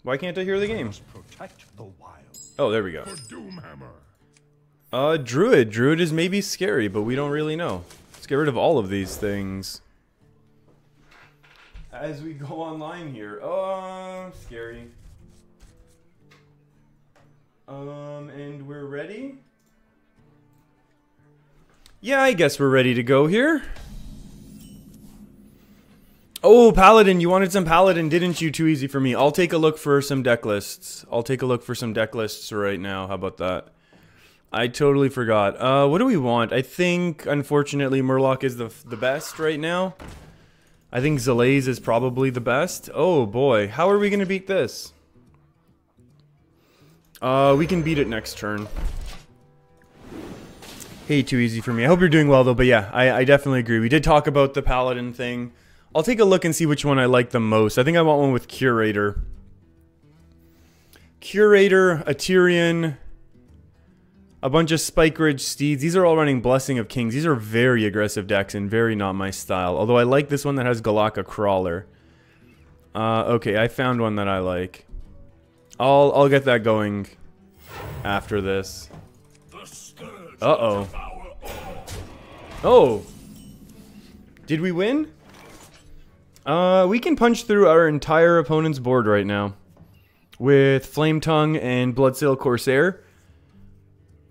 Why can't I hear the game? Protect the wild. Oh, there we go. For Doomhammer. Druid. Druid is maybe scary, but we don't really know. Let's get rid of all of these things. As we go online here. Scary. And we're ready? Yeah, I guess we're ready to go here. Oh, Paladin, you wanted some Paladin, didn't you? Too easy for me. I'll take a look for some deck lists. I'll take a look for some deck lists right now. How about that? I totally forgot. What do we want? I think, unfortunately, Murloc is the best right now. I think Zalaze is probably the best. Oh, boy. How are we going to beat this? We can beat it next turn. Hey, too easy for me. I hope you're doing well, though. But yeah, I definitely agree. We did talk about the Paladin thing. I'll take a look and see which one I like the most. I think I want one with Curator. Curator, a Tyrion, a bunch of Spike Ridge Steeds. These are all running Blessing of Kings. These are very aggressive decks and very not my style. Although I like this one that has Galaka Crawler. Okay, I found one that I like. I'll get that going after this. Uh-oh. Oh. Did we win? We can punch through our entire opponent's board right now. With Flame Tongue and Bloodsail Corsair.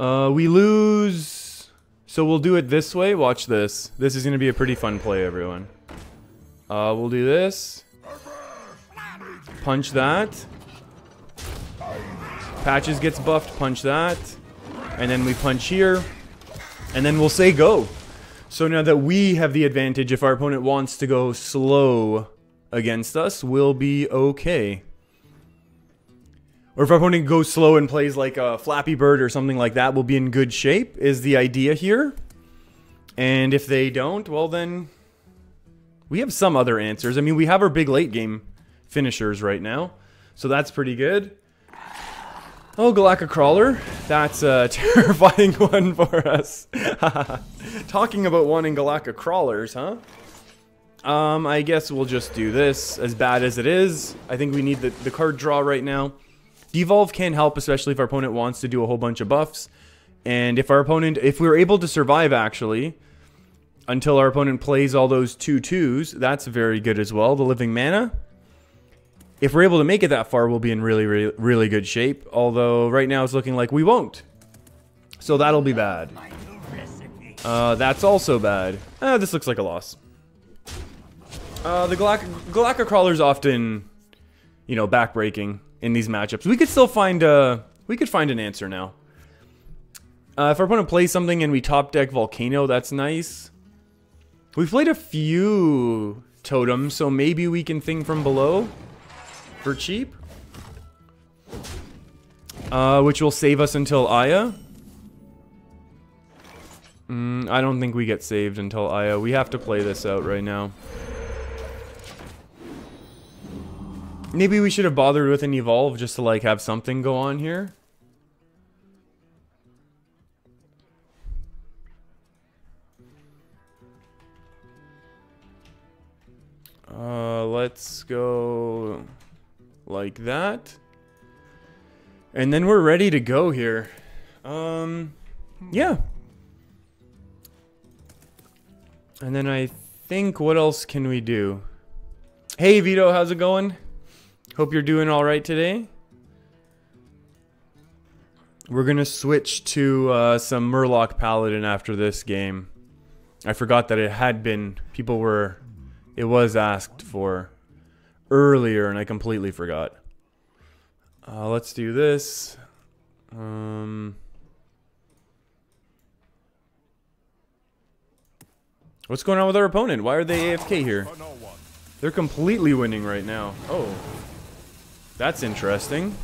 We lose. So we'll do it this way. Watch this. This is going to be a pretty fun play, everyone. We'll do this. Punch that. Patches gets buffed. Punch that. And then we punch here. And then we'll say go. So now that we have the advantage, if our opponent wants to go slow against us, we'll be okay. Or if our opponent goes slow and plays like a Flappy Bird or something like that, we'll be in good shape, is the idea here. And if they don't, well then, we have some other answers. I mean, we have our big late game finishers right now, so that's pretty good. Oh, Galaka Crawler. That's a terrifying one for us. Talking about wanting Galaka Crawlers, huh? I guess we'll just do this, as bad as it is. I think we need the card draw right now. Devolve can help, especially if our opponent wants to do a whole bunch of buffs. And if we're able to survive, actually, until our opponent plays all those 2/2s, that's very good as well. The Living Mana. If we're able to make it that far, we'll be in really, really, really good shape. Although, right now it's looking like we won't. So that'll be bad. That's also bad. This looks like a loss. The Galaka Crawler's often, you know, backbreaking in these matchups. We could still find an answer now. If our opponent plays something and we top deck Volcano, that's nice. We've played a few totems, so maybe we can Thing from Below for cheap. Which will save us until Aya. I don't think we get saved until Aya. We have to play this out right now. Maybe we should have bothered with an Evolve just to like have something go on here. Let's go like that. And then we're ready to go here. Yeah. And then I think, what else can we do? Hey Vito, how's it going? Hope you're doing all right today. We're gonna switch to some Murloc Paladin after this game. I forgot that it had been, it was asked for earlier and I completely forgot. Let's do this. What's going on with our opponent? Why are they AFK here? They're completely winning right now. Oh. That's interesting.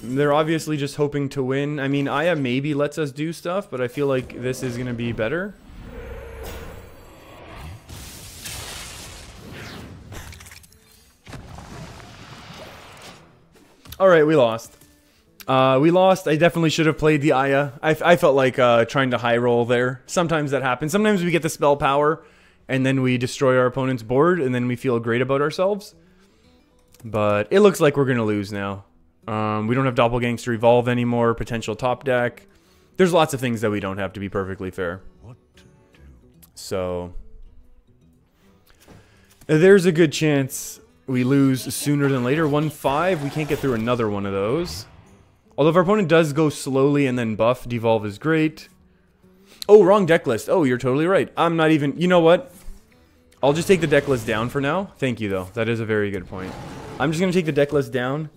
They're obviously just hoping to win. I mean, Aya maybe lets us do stuff, but I feel like this is gonna be better. Alright, we lost. We lost. I definitely should have played the Aya. I felt like trying to high roll there. Sometimes that happens. Sometimes we get the spell power, and then we destroy our opponent's board, and then we feel great about ourselves. But it looks like we're going to lose now. We don't have Doppelgangster Evolve anymore, potential top deck. There's lots of things that we don't have, to be perfectly fair. What to do? So there's a good chance we lose sooner than later. 1-5. We can't get through another one of those. Although if our opponent does go slowly and then buff, Devolve is great. Oh, wrong deck list. Oh, you're totally right. I'm not even... You know what? I'll just take the deck list down for now. Thank you, though. That is a very good point. I'm just going to take the deck list down.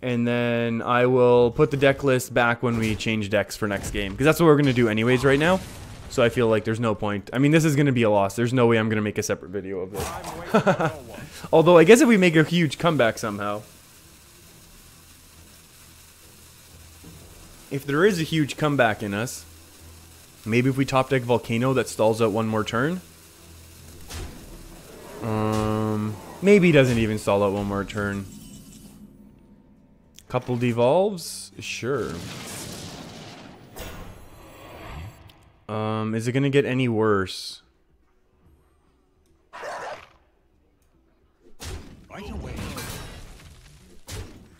And then I will put the deck list back when we change decks for next game. Because that's what we're going to do anyways right now. So I feel like there's no point. I mean, this is going to be a loss. There's no way I'm going to make a separate video of this. Although, I guess if we make a huge comeback somehow. If there is a huge comeback in us, maybe if we top deck Volcano that stalls out one more turn. Maybe he doesn't even stall out one more turn. Couple devolves? Sure. Is it gonna get any worse?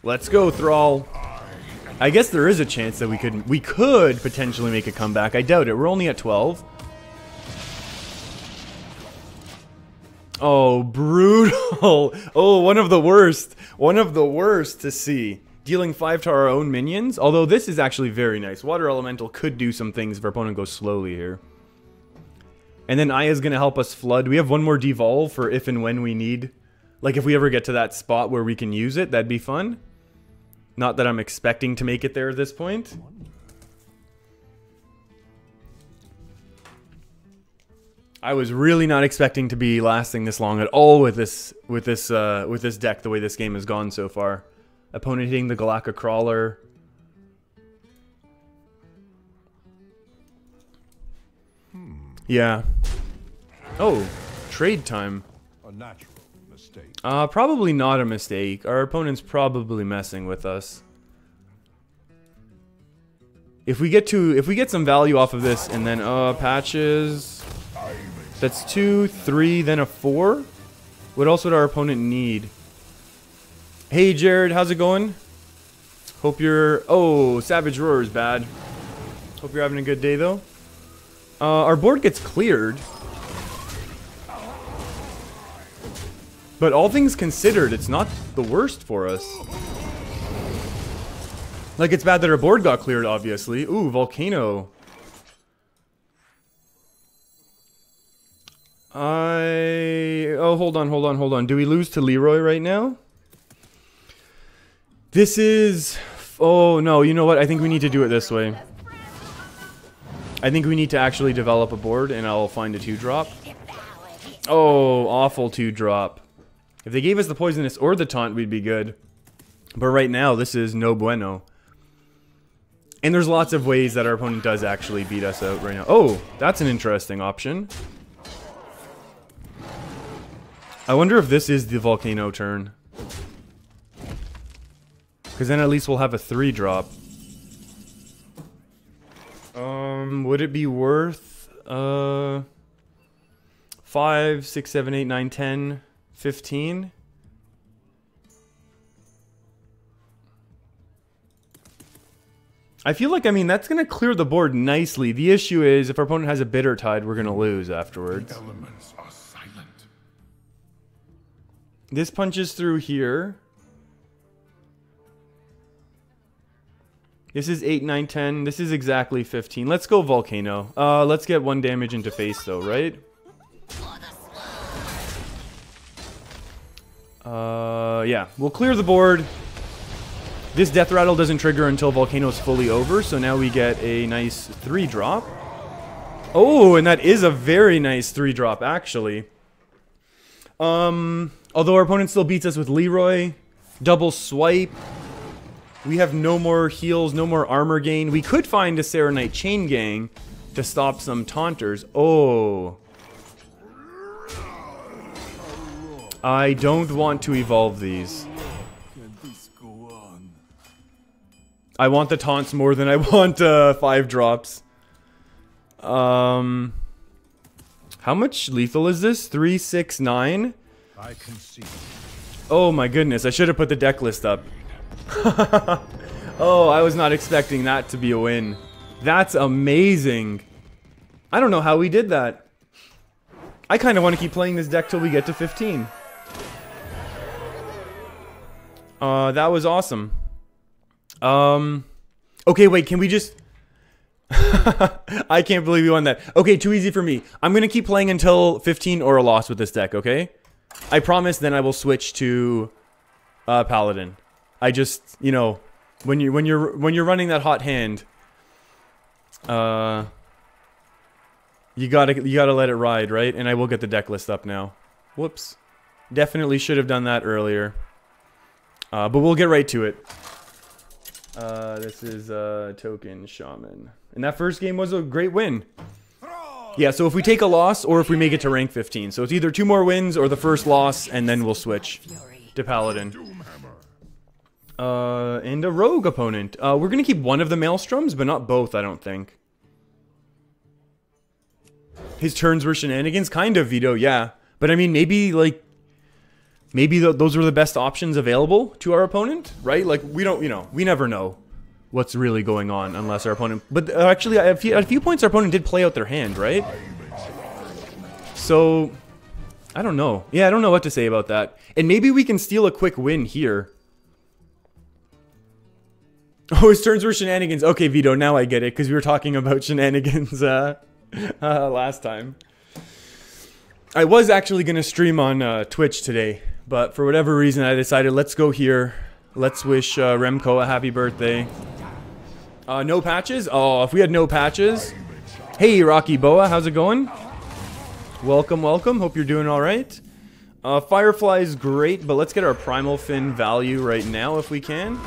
Let's go, Thrall. I guess there is a chance that we could potentially make a comeback. I doubt it. We're only at 12. Oh, brutal. Oh, one of the worst. One of the worst to see. Dealing 5 to our own minions. Although this is actually very nice. Water Elemental could do some things if our opponent goes slowly here. And then Aya's going to help us flood. We have one more devolve for if and when we need. Like if we ever get to that spot where we can use it, that'd be fun. Not that I'm expecting to make it there at this point. I was really not expecting to be lasting this long at all with this deck, the way this game has gone so far. Opponent hitting the Galactica Crawler. Yeah. Oh, trade time. A natural mistake. Probably not a mistake. Our opponent's probably messing with us. If we get some value off of this and then patches. That's 2, 3, then a 4. What else would our opponent need? Hey Jared, how's it going? Hope you're... Oh, Savage Roar is bad. Hope you're having a good day though. Our board gets cleared. But all things considered, it's not the worst for us. Like, it's bad that our board got cleared, obviously. Ooh, Volcano. Oh, hold on. Do we lose to Leroy right now? This is... Oh, no, you know what? I think we need to do it this way. I think we need to actually develop a board, and I'll find a 2-drop. Oh, awful 2-drop. If they gave us the Poisonous or the Taunt, we'd be good. But right now, this is no bueno. And there's lots of ways that our opponent does actually beat us out right now. Oh, that's an interesting option. I wonder if this is the Volcano turn. Because then at least we'll have a 3-drop. Would it be worth 5, 6, 7, 8, 9, 10, 15? I feel like, I mean, that's going to clear the board nicely. The issue is, if our opponent has a Bitter Tide, we're going to lose afterwards. The elements are silent. This punches through here. This is 8, 9, 10. This is exactly 15. Let's go Volcano. Let's get 1 damage into face, though, right? Yeah. We'll clear the board. This Death Rattle doesn't trigger until Volcano's fully over, so now we get a nice 3-drop. Oh, and that is a very nice 3-drop, actually. Although our opponent still beats us with Leroy. Double swipe. We have no more heals, no more armor gain. We could find a Serenite Chain Gang to stop some taunters. Oh. I don't want to evolve these. I want the taunts more than I want 5 drops. How much lethal is this? 3, 6, 9? I can see. Oh my goodness, I should have put the deck list up. Oh, I was not expecting that to be a win. That's amazing. I don't know how we did that. I kind of want to keep playing this deck till we get to 15. That was awesome. Okay, wait, can we just... I can't believe we won that. Okay, too easy for me. I'm going to keep playing until 15 or a loss with this deck, okay? I promise then I will switch to Paladin. I just, you know, when you're running that hot hand, you gotta let it ride, right? And I will get the deck list up now. Whoops. Definitely should have done that earlier. But we'll get right to it. This is Token Shaman. And that first game was a great win. Yeah, so if we take a loss or if we make it to rank 15. So it's either 2 more wins or the first loss, and then we'll switch to Paladin. And a rogue opponent. We're going to keep one of the Maelstroms, but not both, I don't think. His turns were shenanigans? Kind of, Vito, yeah. But I mean, maybe, like... Maybe those were the best options available to our opponent, right? Like, we don't, you know, we never know what's really going on unless our opponent... But actually, at a few points, our opponent did play out their hand, right? So, I don't know. Yeah, I don't know what to say about that. And maybe we can steal a quick win here. Oh, his turns were shenanigans. Okay, Vito, now I get it, because we were talking about shenanigans last time. I was actually going to stream on Twitch today, but for whatever reason I decided let's go here. Let's wish Remco a happy birthday. No patches? Oh, if we had no patches. Hey, Rocky Boa, how's it going? Welcome, welcome. Hope you're doing alright. Firefly's great, but let's get our Primal Fin value right now if we can.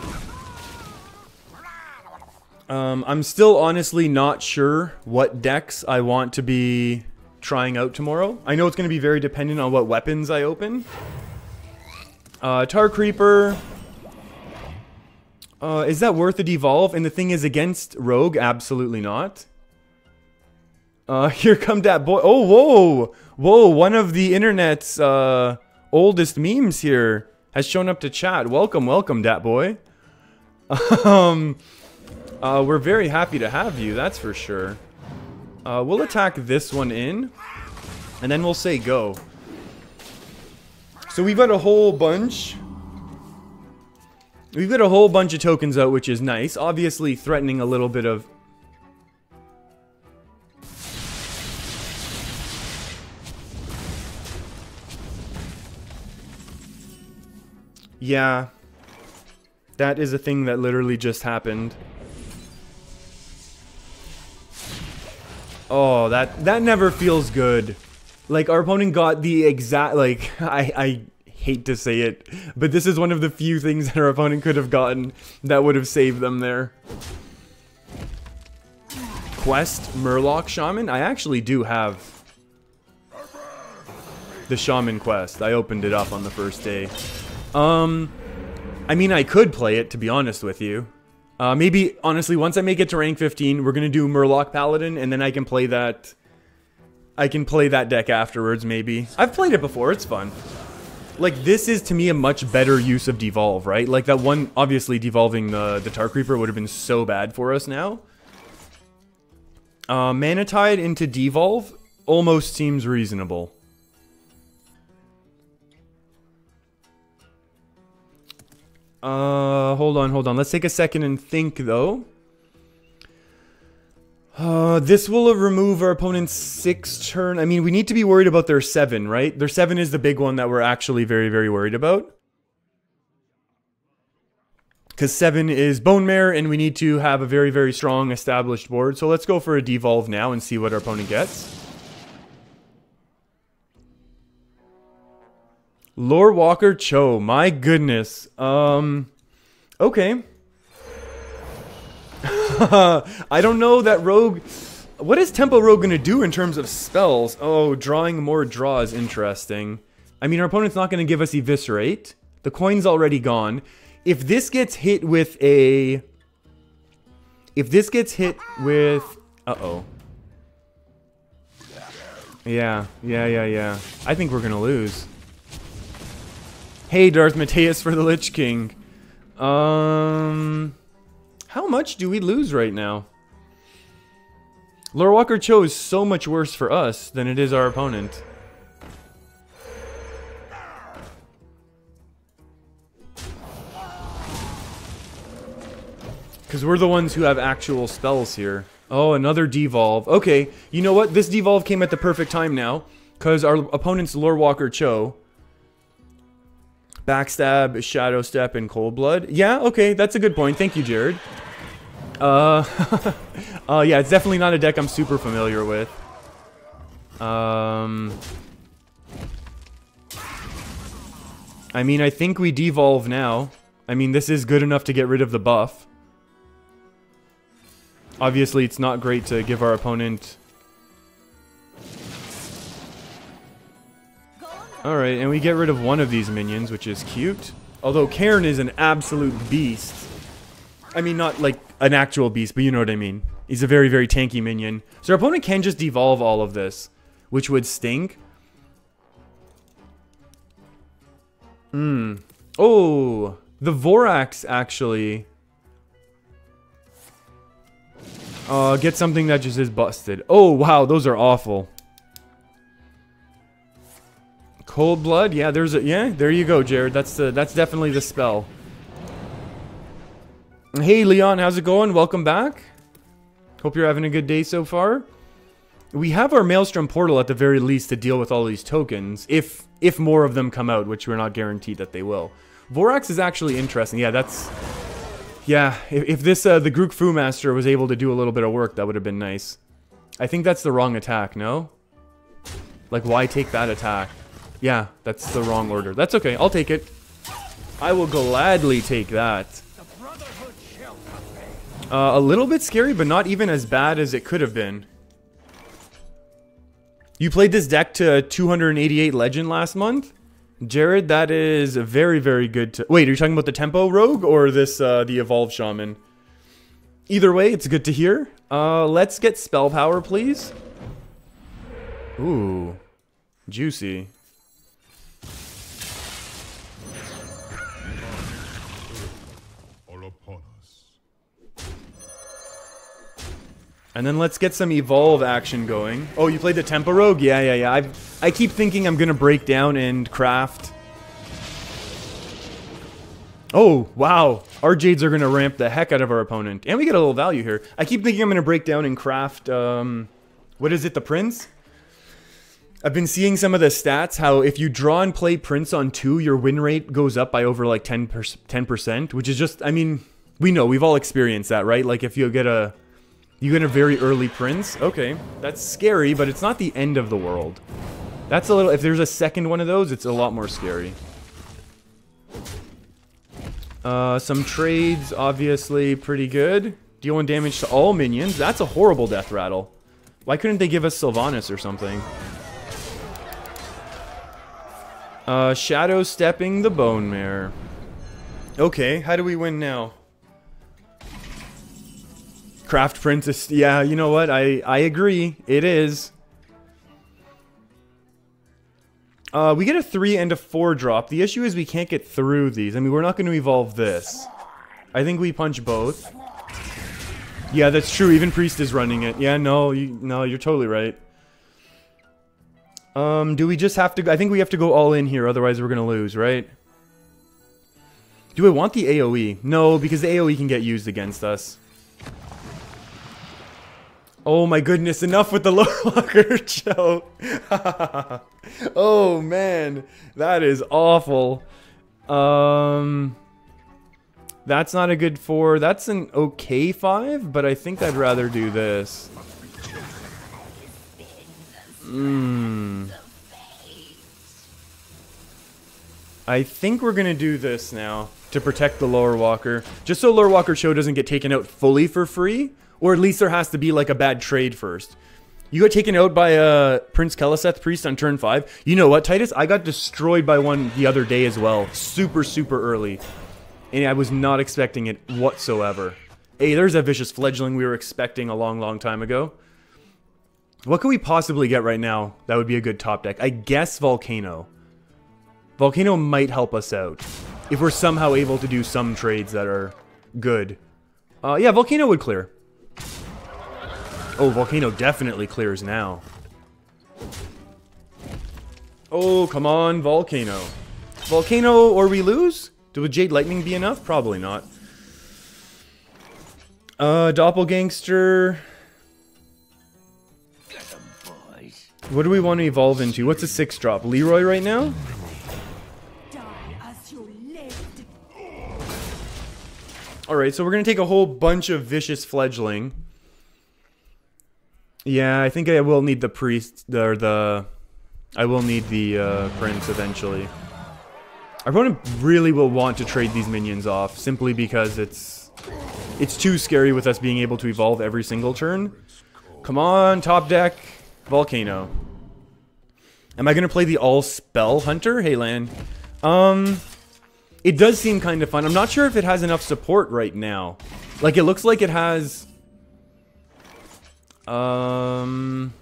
I'm still honestly not sure what decks I want to be trying out tomorrow. I know it's going to be very dependent on what weapons I open. Tar Creeper. Is that worth a devolve? And the thing is, against Rogue, absolutely not. Here come that boy. Oh, whoa. Whoa, one of the internet's oldest memes here has shown up to chat. Welcome, welcome, dat boy. We're very happy to have you, that's for sure. We'll attack this one in, and then we'll say go. So we've got a whole bunch. We've got a whole bunch of tokens out, which is nice. Obviously threatening a little bit of... Yeah. That is a thing that literally just happened. Oh, that never feels good. Like, our opponent got the exact, like, I hate to say it, but this is one of the few things that our opponent could have gotten that would have saved them there. Quest Murloc Shaman? I actually do have the Shaman quest. I opened it up on the first day. I mean, I could play it, to be honest with you. Maybe, honestly, once I make it to rank 15, we're gonna do Murloc Paladin, and then I can play that... I can play that deck afterwards, maybe. I've played it before, it's fun. Like, this is, to me, a much better use of Devolve, right? Like, that one, obviously, devolving the Tar Creeper would have been so bad for us now. Mana Tide into Devolve almost seems reasonable. Hold on. Let's take a second and think, though. This will remove our opponent's 6 turn. I mean, we need to be worried about their 7, right? Their 7 is the big one that we're actually very, very worried about. Because 7 is Bone Mare, and we need to have a very, very strong established board. So let's go for a devolve now and see what our opponent gets. Lore Walker Cho, my goodness. Okay. I don't know that Rogue... What is Tempo Rogue going to do in terms of spells? Oh, drawing more draw is interesting. I mean, our opponent's not going to give us Eviscerate. The coin's already gone. If this gets hit with a If this gets hit with... Uh-oh. Yeah. I think we're gonna lose. Hey, Darth Mateus for the Lich King. How much do we lose right now? Lore Walker Cho is so much worse for us than it is our opponent. Because we're the ones who have actual spells here. Oh, another devolve. Okay, you know what? This devolve came at the perfect time now. Because our opponent's Lore Walker Cho. Backstab, Shadow Step, and Cold Blood. Yeah, okay, that's a good point. Thank you, Jared. Yeah, it's definitely not a deck I'm super familiar with. I mean, I think we devolve now. I mean, this is good enough to get rid of the buff. Obviously, it's not great to give our opponent... Alright, and we get rid of one of these minions, which is cute. Although Cairn is an absolute beast. I mean, not like an actual beast, but you know what I mean. He's a very, very tanky minion. So our opponent can just devolve all of this, which would stink. Oh, the Vorax actually... get something that just is busted. Oh, wow, those are awful. Cold Blood, yeah, there's a... Yeah, there you go, Jared. That's definitely the spell. Hey, Leon, how's it going? Welcome back. Hope you're having a good day so far. We have our Maelstrom Portal at the very least to deal with all these tokens, if more of them come out, which we're not guaranteed that they will. Vorax is actually interesting. Yeah, that's... Yeah, if this, the Grook Fu Master was able to do a little bit of work, that would have been nice. I think that's the wrong attack, no? Like, why take that attack? Yeah, that's the wrong order. That's okay, I'll take it. I will gladly take that. A little bit scary, but not even as bad as it could have been. You played this deck to 288 Legend last month? Jared, that is very, very good to... Wait, are you talking about the Tempo Rogue or this, the Evolved Shaman? Either way, it's good to hear. Let's get Spell Power, please. Ooh. Juicy. And then let's get some Evolve action going. Oh, you played the Tempo Rogue? Yeah. I keep thinking I'm gonna break down and craft. Oh, wow. Our Jades are gonna ramp the heck out of our opponent. And we get a little value here. I keep thinking I'm gonna break down and craft, what is it, the Prince? I've been seeing some of the stats, how if you draw and play Prince on 2, your win rate goes up by over like 10%, which is just, I mean, we know, we've all experienced that, right? Like if you get a very early Prince. Okay, that's scary, but it's not the end of the world. That's a little... If there's a second one of those, it's a lot more scary. Some trades, obviously, pretty good. Deal 1 damage to all minions. That's a horrible death rattle. Why couldn't they give us Sylvanas or something? Shadow stepping the Bone Mare. Okay, how do we win now? Craft Princess, yeah, you know what, I agree, it is. We get a 3 and a 4 drop. The issue is we can't get through these. I mean, we're not going to evolve this. I think we punch both. Yeah, that's true, even Priest is running it. Yeah, no, you're totally right. Do we just have to... I think we have to go all in here, otherwise we're going to lose, right? Do I want the AoE? No, because the AoE can get used against us. Oh my goodness, enough with the Lore Walker Cho. Oh man, that is awful. That's not a good 4. That's an okay 5, but I think I'd rather do this. I think we're gonna do this now to protect the Lore Walker. Just so Lore Walker Cho doesn't get taken out fully for free. Or at least there has to be like a bad trade first. You got taken out by a Prince Keleseth Priest on turn 5. You know what, Titus? I got destroyed by one the other day as well. Super, super early. And I was not expecting it whatsoever. Hey, there's a vicious fledgling we were expecting a long, long time ago. What can we possibly get right now that would be a good top deck? I guess Volcano. Volcano might help us out if we're somehow able to do some trades that are good. Yeah, Volcano would clear. Oh, Volcano definitely clears now. Oh, come on, Volcano. Volcano or we lose? Would Jade Lightning be enough? Probably not. Doppelgangster. What do we want to evolve into? What's a 6-drop? Leroy right now? Alright, so we're going to take a whole bunch of Vicious Fledgling. Yeah, I think I will need the Priest, I will need the Prince eventually. Our opponent really will want to trade these minions off, simply because it's too scary with us being able to evolve every single turn. Come on, top deck, Volcano. Am I going to play the all-spell hunter? Hey, Lan. It does seem kind of fun. I'm not sure if it has enough support right now. Like, it looks like it has... And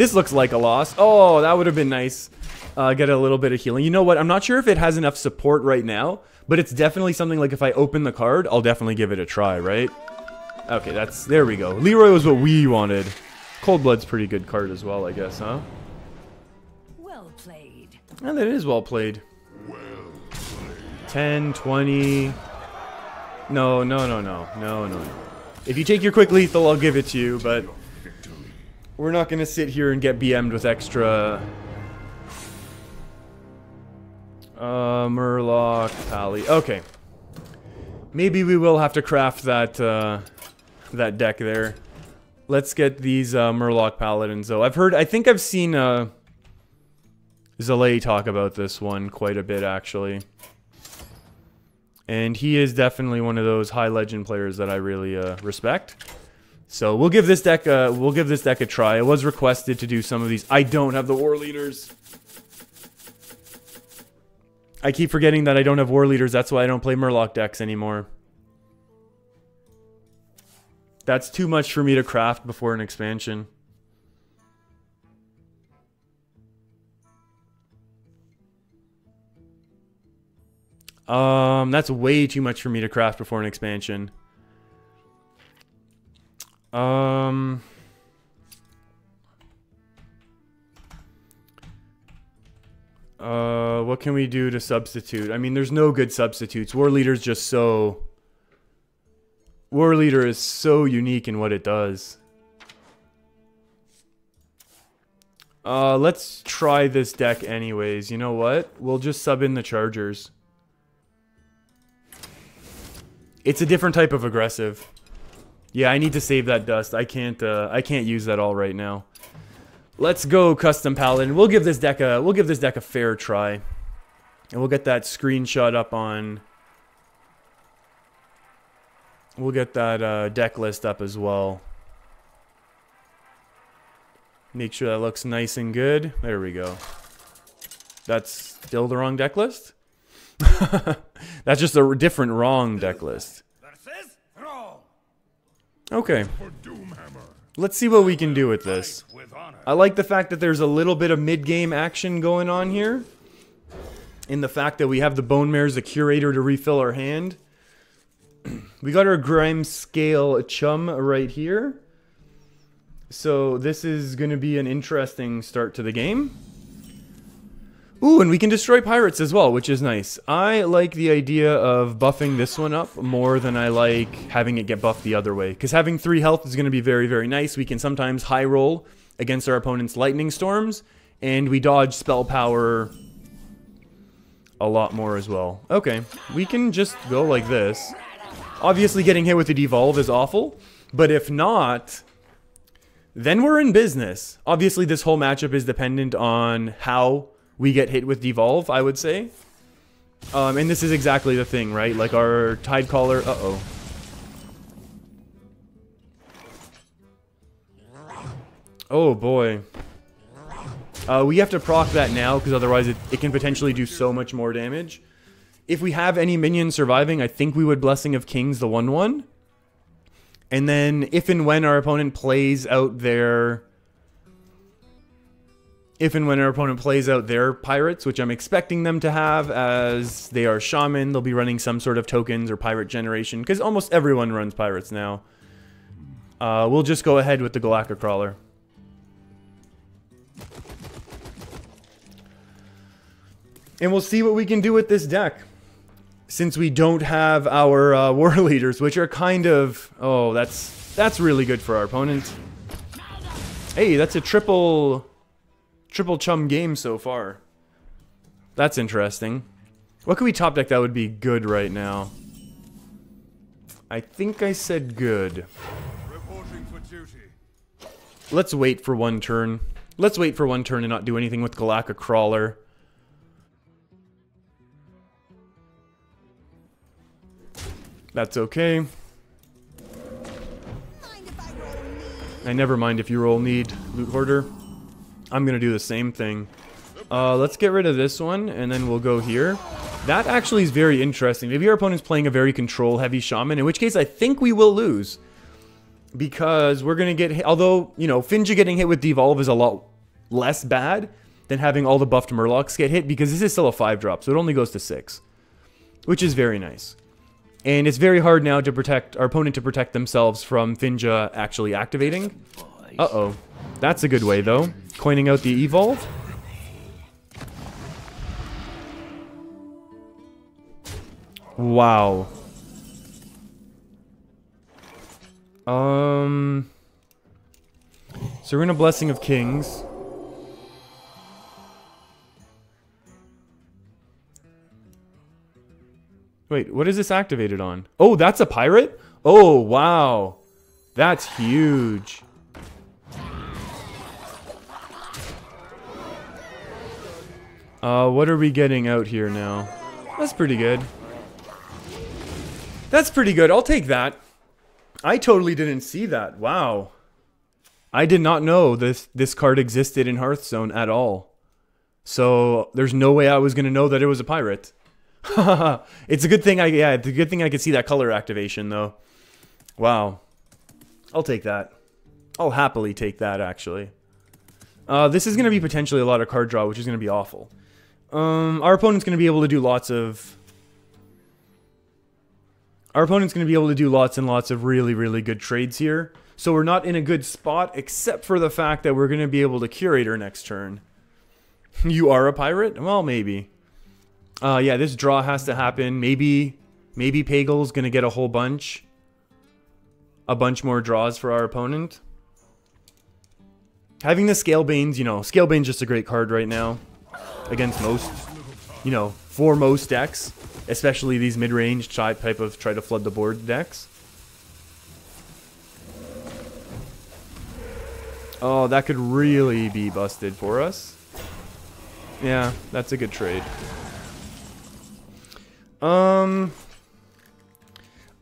this looks like a loss. Oh, that would have been nice. Get a little bit of healing. You know what? I'm not sure if it has enough support right now, but it's definitely something like if I open the card, I'll definitely give it a try, right? Okay, there we go. Leroy was what we wanted. Cold Blood's pretty good card as well, I guess, huh? Well played. And that is well played. 10, 20. No. If you take your quick lethal, I'll give it to you, but we're not going to sit here and get BM'd with extra... Murloc, Pally. Okay. Maybe we will have to craft that, that deck there. Let's get these, Murloc Paladins, though. I think I've seen, Zalay talk about this one quite a bit, actually. And he is definitely one of those high legend players that I really, respect. So we'll give this deck a try. It was requested to do some of these. I don't have the war leaders. I keep forgetting that I don't have war leaders. That's why I don't play Murloc decks anymore. That's too much for me to craft before an expansion. That's way too much for me to craft before an expansion. What can we do to substitute? I mean, there's no good substitutes. War Leader's just so... War Leader is so unique in what it does. Let's try this deck anyways. You know what? We'll just sub in the Chargers. It's a different type of aggressive. Yeah, I need to save that dust. I can't use that all right now. Let's go custom paladin. We'll give this deck a fair try. And we'll get that screenshot up on... We'll get that deck list up as well. Make sure that looks nice and good. There we go. That's still the wrong deck list? That's just a different wrong deck list. Okay. Let's see what we can do with this. I like the fact that there's a little bit of mid-game action going on here. In the fact that we have the Bone Mares, the Curator to refill our hand. We got our Grime Scale Chum right here. So this is going to be an interesting start to the game. Ooh, and we can destroy pirates as well, which is nice. I like the idea of buffing this one up more than I like having it get buffed the other way. Because having 3 health is going to be very, very nice. We can sometimes high roll against our opponent's lightning storms. And we dodge spell power a lot more as well. Okay, we can just go like this. Obviously getting hit with the devolve is awful. But if not, then we're in business. Obviously this whole matchup is dependent on how we get hit with devolve, I would say. And this is exactly the thing, right? Like our Tidecaller... Uh-oh. Oh, boy. We have to proc that now, because otherwise it can potentially do so much more damage. If we have any minions surviving, I think we would Blessing of Kings the 1/1. And then if and when our opponent plays out their... If and when our opponent plays out their pirates, which I'm expecting them to have, as they are shaman, they'll be running some sort of tokens or pirate generation, because almost everyone runs pirates now. We'll just go ahead with the Galactic Crawler. And we'll see what we can do with this deck. Since we don't have our war leaders, which are kind of... Oh, that's really good for our opponent. Hey, that's a triple chum game so far. That's interesting. What could we top deck that would be good right now? I think I said good. Reporting for duty. Let's wait for one turn. Let's wait for one turn and not do anything with Galactic Crawler. That's okay. I never mind if you roll need, Loot Hoarder. I'm gonna do the same thing. Let's get rid of this one, and then we'll go here. That actually is very interesting. Maybe our opponent's playing a very control-heavy shaman, in which case I think we will lose. Because we're gonna get hit, although, you know, Finja getting hit with Devolve is a lot less bad than having all the buffed Murlocs get hit, because this is still a 5-drop, so it only goes to 6. Which is very nice. And it's very hard now to protect our opponent to protect themselves from Finja actually activating. Uh-oh. That's a good way, though. Coining out the Evolve. Wow. So we're in a Blessing of Kings. Wait, what is this activated on? Oh, that's a pirate? Oh, wow. That's huge. What are we getting out here now? That's pretty good. That's pretty good. I'll take that. I totally didn't see that. Wow. I did not know this card existed in Hearthstone at all. So there's no way I was going to know that it was a pirate. It's a good thing it's a good thing I could see that color activation though. Wow. I'll take that. I'll happily take that actually. This is going to be potentially a lot of card draw, which is going to be awful. Our opponent's going to be able to do lots of... Our opponent's going to be able to do lots and lots of really, really good trades here. So we're not in a good spot, except for the fact that we're going to be able to Curator next turn. You are a pirate? Well, maybe. Yeah, this draw has to happen. Maybe Pagel's going to get a whole bunch. A bunch more draws for our opponent. Having the Scalebane's, you know, Scalebane's just a great card right now. Against most, you know, for most decks. Especially these mid-range type of try to flood the board decks. Oh, that could really be busted for us. Yeah, that's a good trade.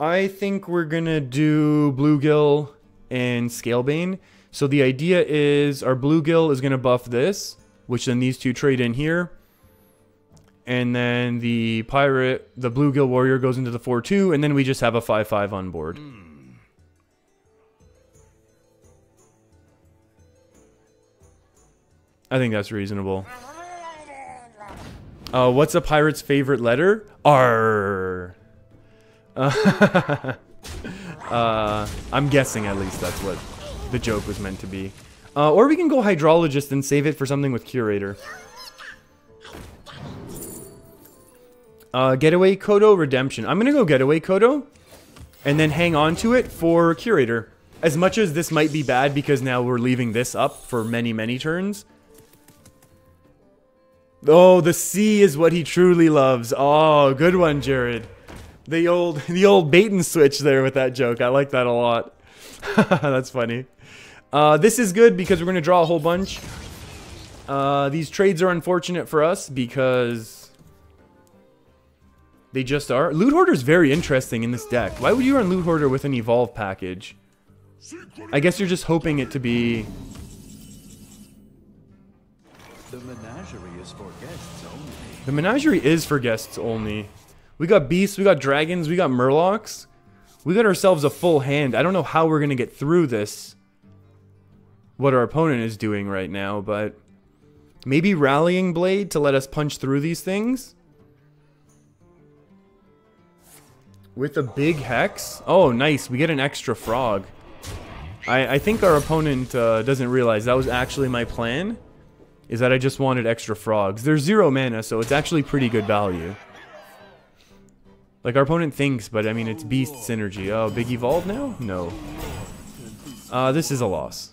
I think we're gonna do Bluegill and Scalebane. So the idea is our Bluegill is gonna buff this, which then these two trade in here. And then the pirate, the Bluegill warrior goes into the 4/2, and then we just have a 5/5 on board. I think that's reasonable. What's a pirate's favorite letter? R. I'm guessing at least that's what the joke was meant to be. Or we can go Hydrologist and save it for something with Curator. Getaway Kodo Redemption. I'm gonna go Getaway Kodo and then hang on to it for Curator. As much as this might be bad because now we're leaving this up for many, many turns. Oh, the sea is what he truly loves. Oh, good one, Jared. The old bait and switch there with that joke. I like that a lot. That's funny. This is good because we're gonna draw a whole bunch. These trades are unfortunate for us because they just are. Loot Hoarder is very interesting in this deck. Why would you run Loot Hoarder with an Evolve package? I guess you're just hoping it to be... The menagerie is for guests only. The menagerie is for guests only. We got beasts, we got dragons, we got murlocs. We got ourselves a full hand. I don't know how we're going to get through this, what our opponent is doing right now, but maybe Rallying Blade to let us punch through these things? With a big hex? Oh, nice. We get an extra frog. I think our opponent doesn't realize that was actually my plan, is that I just wanted extra frogs. There's 0 mana, so it's actually pretty good value. Like, our opponent thinks, but I mean, it's beast synergy. Oh, big evolve now? No. This is a loss.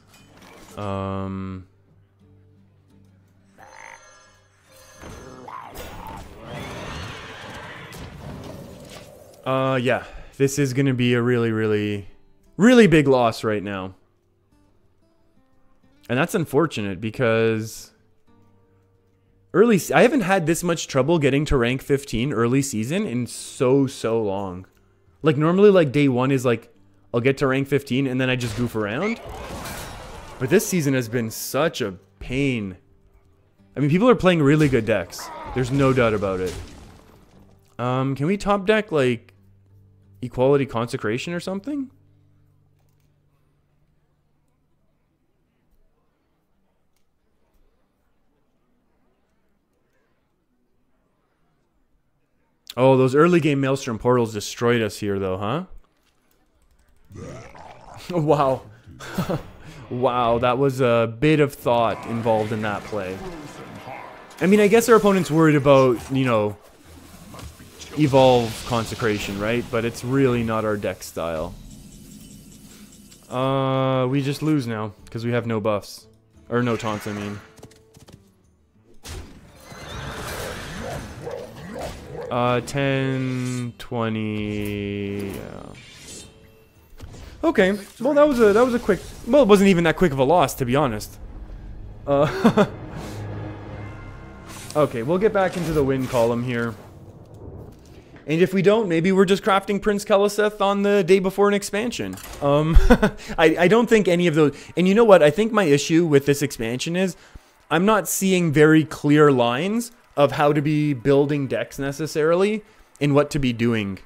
Yeah. This is gonna be a really, really, really big loss right now. And that's unfortunate because I haven't had this much trouble getting to rank 15 early season in so long. Like, normally, like, day 1 is like, I'll get to rank 15 and then I just goof around. But this season has been such a pain. I mean, people are playing really good decks. There's no doubt about it. Can we top deck, like, Equality Consecration or something? Oh, those early game Maelstrom portals destroyed us here, though, huh? Wow. Wow, that was a bit of thought involved in that play. I mean, I guess our opponent's worried about, you know, Evolve Consecration, right? But it's really not our deck style. We just lose now, because we have no buffs. Or no taunts, I mean. 10, 20, yeah. Okay, well that was a quick, well, it wasn't even that quick of a loss, to be honest. Okay, we'll get back into the win column here. And if we don't, maybe we're just crafting Prince Keliseth on the day before an expansion. I don't think any of those, and you know what, I think my issue with this expansion is, I'm not seeing very clear lines of how to be building decks necessarily, and what to be doing.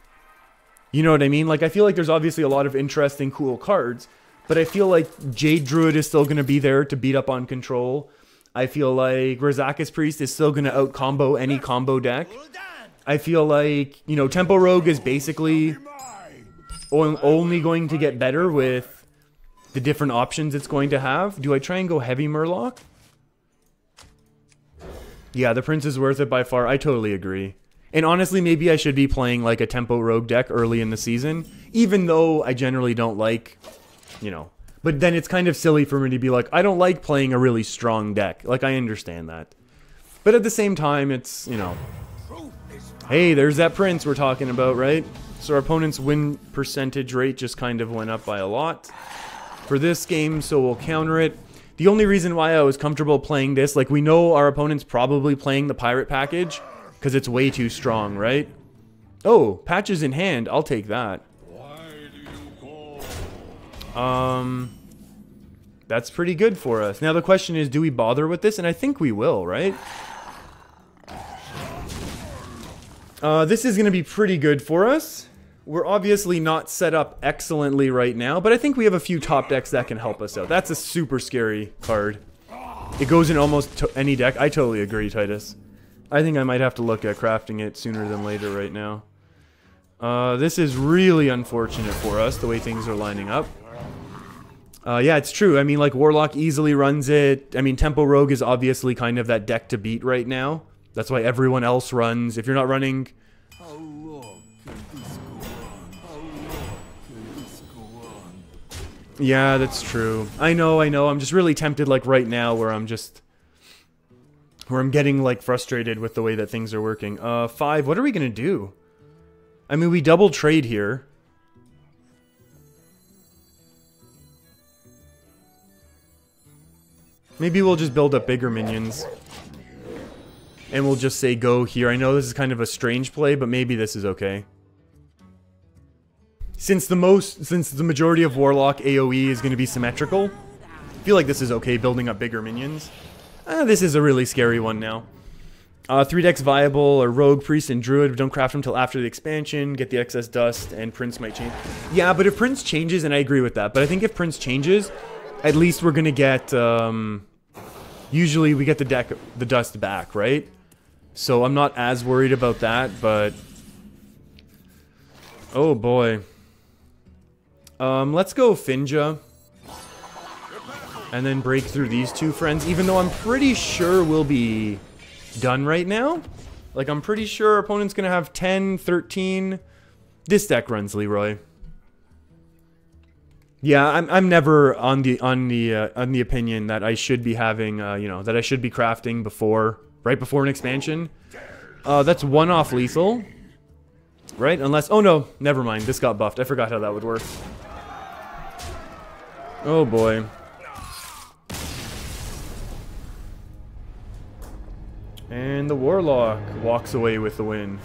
You know what I mean? Like, I feel like there's obviously a lot of interesting, cool cards, but I feel like Jade Druid is still going to be there to beat up on control. I feel like Razakis Priest is still going to out-combo any combo deck. I feel like, you know, Tempo Rogue is basically only going to get better with the different options it's going to have. Do I try and go Heavy Murloc? Yeah, the Prince is worth it by far. I totally agree. And honestly, maybe I should be playing like a Tempo Rogue deck early in the season, even though I generally don't like, you know. But then it's kind of silly for me to be like, I don't like playing a really strong deck. Like, I understand that. But at the same time, it's, you know, hey, there's that Prince we're talking about, right? So our opponent's win percentage rate just kind of went up by a lot for this game, so we'll counter it. The only reason why I was comfortable playing this, like, we know our opponent's probably playing the Pirate package, because it's way too strong, right? Oh, patches in hand. I'll take that. That's pretty good for us. Now the question is, do we bother with this? And I think we will, right? This is going to be pretty good for us. We're obviously not set up excellently right now, but I think we have a few top decks that can help us out. That's a super scary card. It goes in almost any deck. I totally agree, Titus. I think I might have to look at crafting it sooner than later right now. This is really unfortunate for us, the way things are lining up. Yeah, it's true. I mean, like, Warlock easily runs it. I mean, Tempo Rogue is obviously kind of that deck to beat right now. That's why everyone else runs. If you're not running... Yeah, that's true. I know. I'm just really tempted, like, right now, where I'm getting, like, frustrated with the way that things are working. 5, what are we gonna do? I mean, we double trade here. Maybe we'll just build up bigger minions. And we'll just say go here. I know this is kind of a strange play, but maybe this is okay. Since the majority of Warlock AoE is going to be symmetrical, I feel like this is okay, building up bigger minions. This is a really scary one now. 3 decks viable are Rogue, Priest, and Druid, but don't craft them until after the expansion. Get the excess dust, and Prince might change. Yeah, but if Prince changes, and I agree with that, but I think if Prince changes, at least we're going to get... usually we get the dust back, right? So I'm not as worried about that, but... Oh boy. Let's go Finja. And then break through these two friends, even though I'm pretty sure we'll be done right now. Like, I'm pretty sure our opponent's gonna have 10, 13. This deck runs Leroy. Yeah, I'm never on the opinion that I should be having, you know, that I should be crafting right before an expansion. That's 1 off lethal, right? Unless, oh no, never mind. This got buffed. I forgot how that would work. Oh boy. And the Warlock walks away with the win.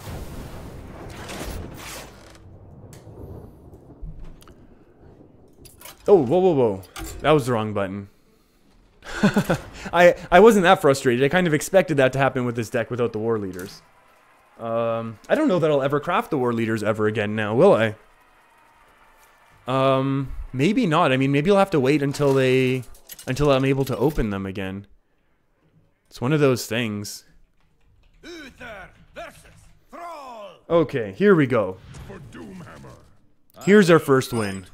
Oh, whoa, whoa, whoa. That was the wrong button. I wasn't that frustrated. I kind of expected that to happen with this deck without the War Leaders. I don't know that I'll ever craft the War Leaders ever again now, will I? Maybe not. I mean, maybe I'll have to wait until I'm able to open them again. It's one of those things. Okay, here we go. Here's our first win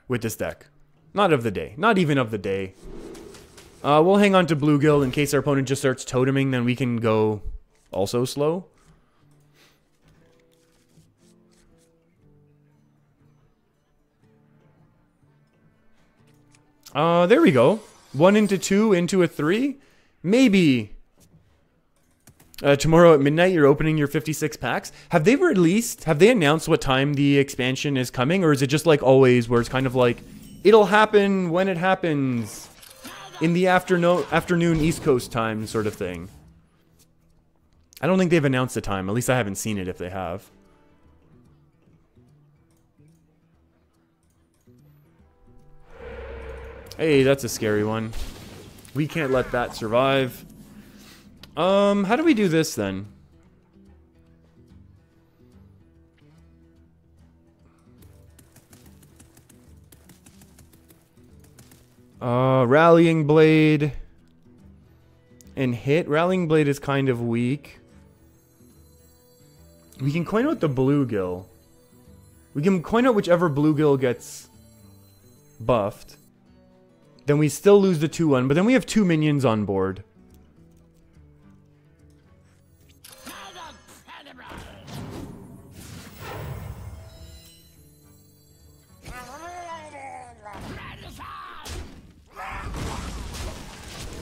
with this deck. Not of the day. Not even of the day. We'll hang on to Bluegill in case our opponent just starts toteming, then we can go also slow. There we go. 1 into 2 into a 3. Maybe. Tomorrow at midnight, you're opening your 56 packs. Have they announced what time the expansion is coming? Or is it just like always, where it's kind of like, it'll happen when it happens in the afternoon East Coast time sort of thing? I don't think they've announced the time. At least I haven't seen it if they have. Hey, that's a scary one. We can't let that survive. How do we do this then? Rallying Blade and hit. Rallying Blade is kind of weak. We can coin out the Bluegill. We can coin out whichever Bluegill gets buffed. Then we still lose the 2-1, but then we have 2 minions on board.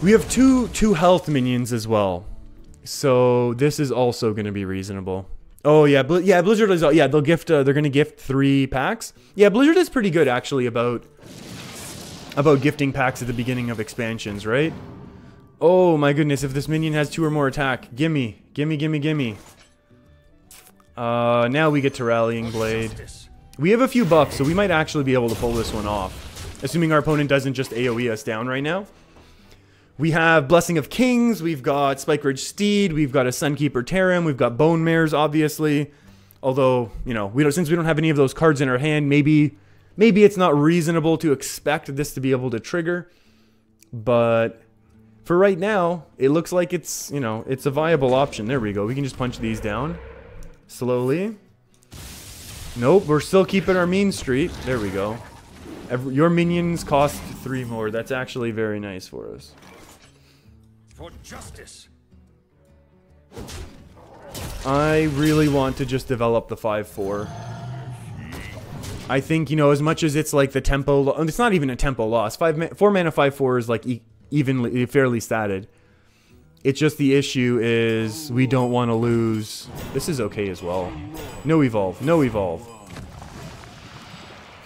We have two health minions as well. So this is also going to be reasonable. Oh yeah, Blizzard is, yeah, they'll gift they're going to gift 3 packs. Yeah, Blizzard is pretty good actually about gifting packs at the beginning of expansions, right? Oh my goodness, if this minion has 2 or more attack, gimme. Now we get to Rallying Blade. We have a few buffs, so we might actually be able to pull this one off. Assuming our opponent doesn't just AoE us down right now. We have Blessing of Kings, we've got Spike Ridge Steed, we've got a Sunkeeper Terran, we've got Bone Mares, obviously. Although, you know, since we don't have any of those cards in our hand, maybe it's not reasonable to expect this to be able to trigger. But for right now, it looks like it's, you know, it's a viable option. There we go. We can just punch these down slowly. Nope, we're still keeping our mean streak. There we go. Your minions cost 3 more. That's actually very nice for us. For justice. I really want to just develop the 5/4. I think, you know, as much as it's like the tempo, it's not even a tempo loss. 4 mana 5/4 is like evenly, fairly statted. It's just the issue is we don't want to lose. This is okay as well. No evolve, no evolve.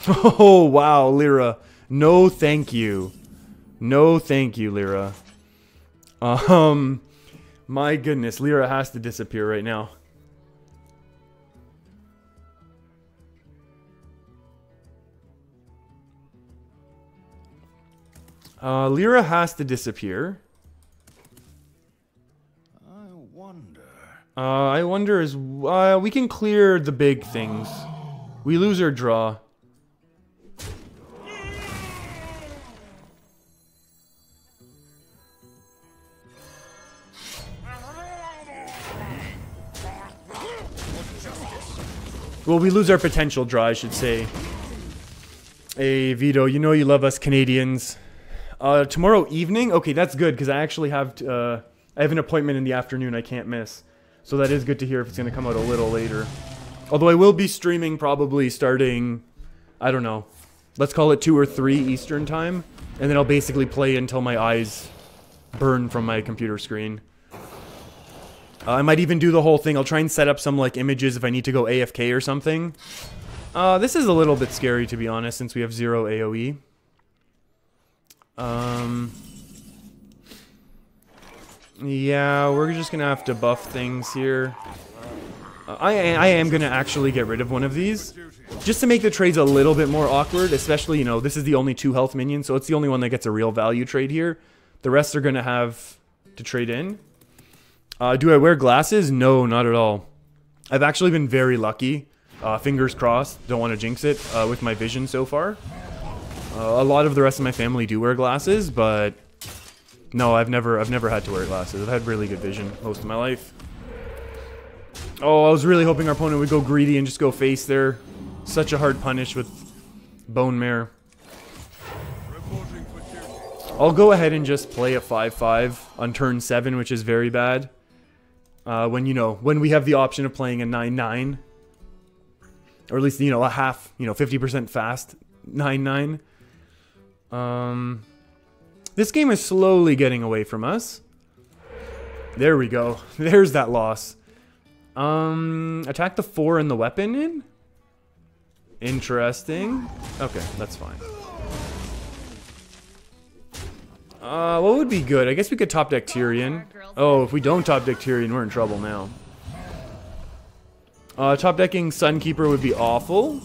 Oh wow, Lyra. No, thank you. No, thank you, Lyra. My goodness, Lyra has to disappear right now. Lyra has to disappear. I wonder. I wonder is we can clear the big things. We lose our draw. Well, we lose our potential draw, I should say. Hey, Vito, you know you love us Canadians. Tomorrow evening? Okay, that's good, because I actually have I have an appointment in the afternoon I can't miss. So that is good to hear if it's going to come out a little later. Although I will be streaming probably starting, I don't know, let's call it 2 or 3 Eastern time. And then I'll basically play until my eyes burn from my computer screen. I might even do the whole thing. I'll try and set up some like images if I need to go AFK or something. This is a little bit scary to be honest, since we have 0 AoE. Yeah, we're just gonna have to buff things here. I am gonna actually get rid of one of these, just to make the trades a little bit more awkward. Especially, you know, this is the only 2 health minion, so it's the only one that gets a real value trade here. The rest are gonna have to trade in. Do I wear glasses? No, not at all. I've actually been very lucky. Fingers crossed. Don't want to jinx it with my vision so far. A lot of the rest of my family do wear glasses, but no, I've never had to wear glasses. I've had really good vision most of my life. Oh, I was really hoping our opponent would go greedy and just go face there. Such a hard punish with Bone Mare. I'll go ahead and just play a 5-5 on turn 7, which is very bad. When we have the option of playing a 9-9. Or at least, you know, a half, 50% fast 9-9. This game is slowly getting away from us. There we go. There's that loss. Attack the 4 and the weapon in? Interesting. Okay, that's fine. What would be good? I guess we could top deck Tyrion. Oh, if we don't top deck Tyrion, we're in trouble now. Top decking Sunkeeper would be awful.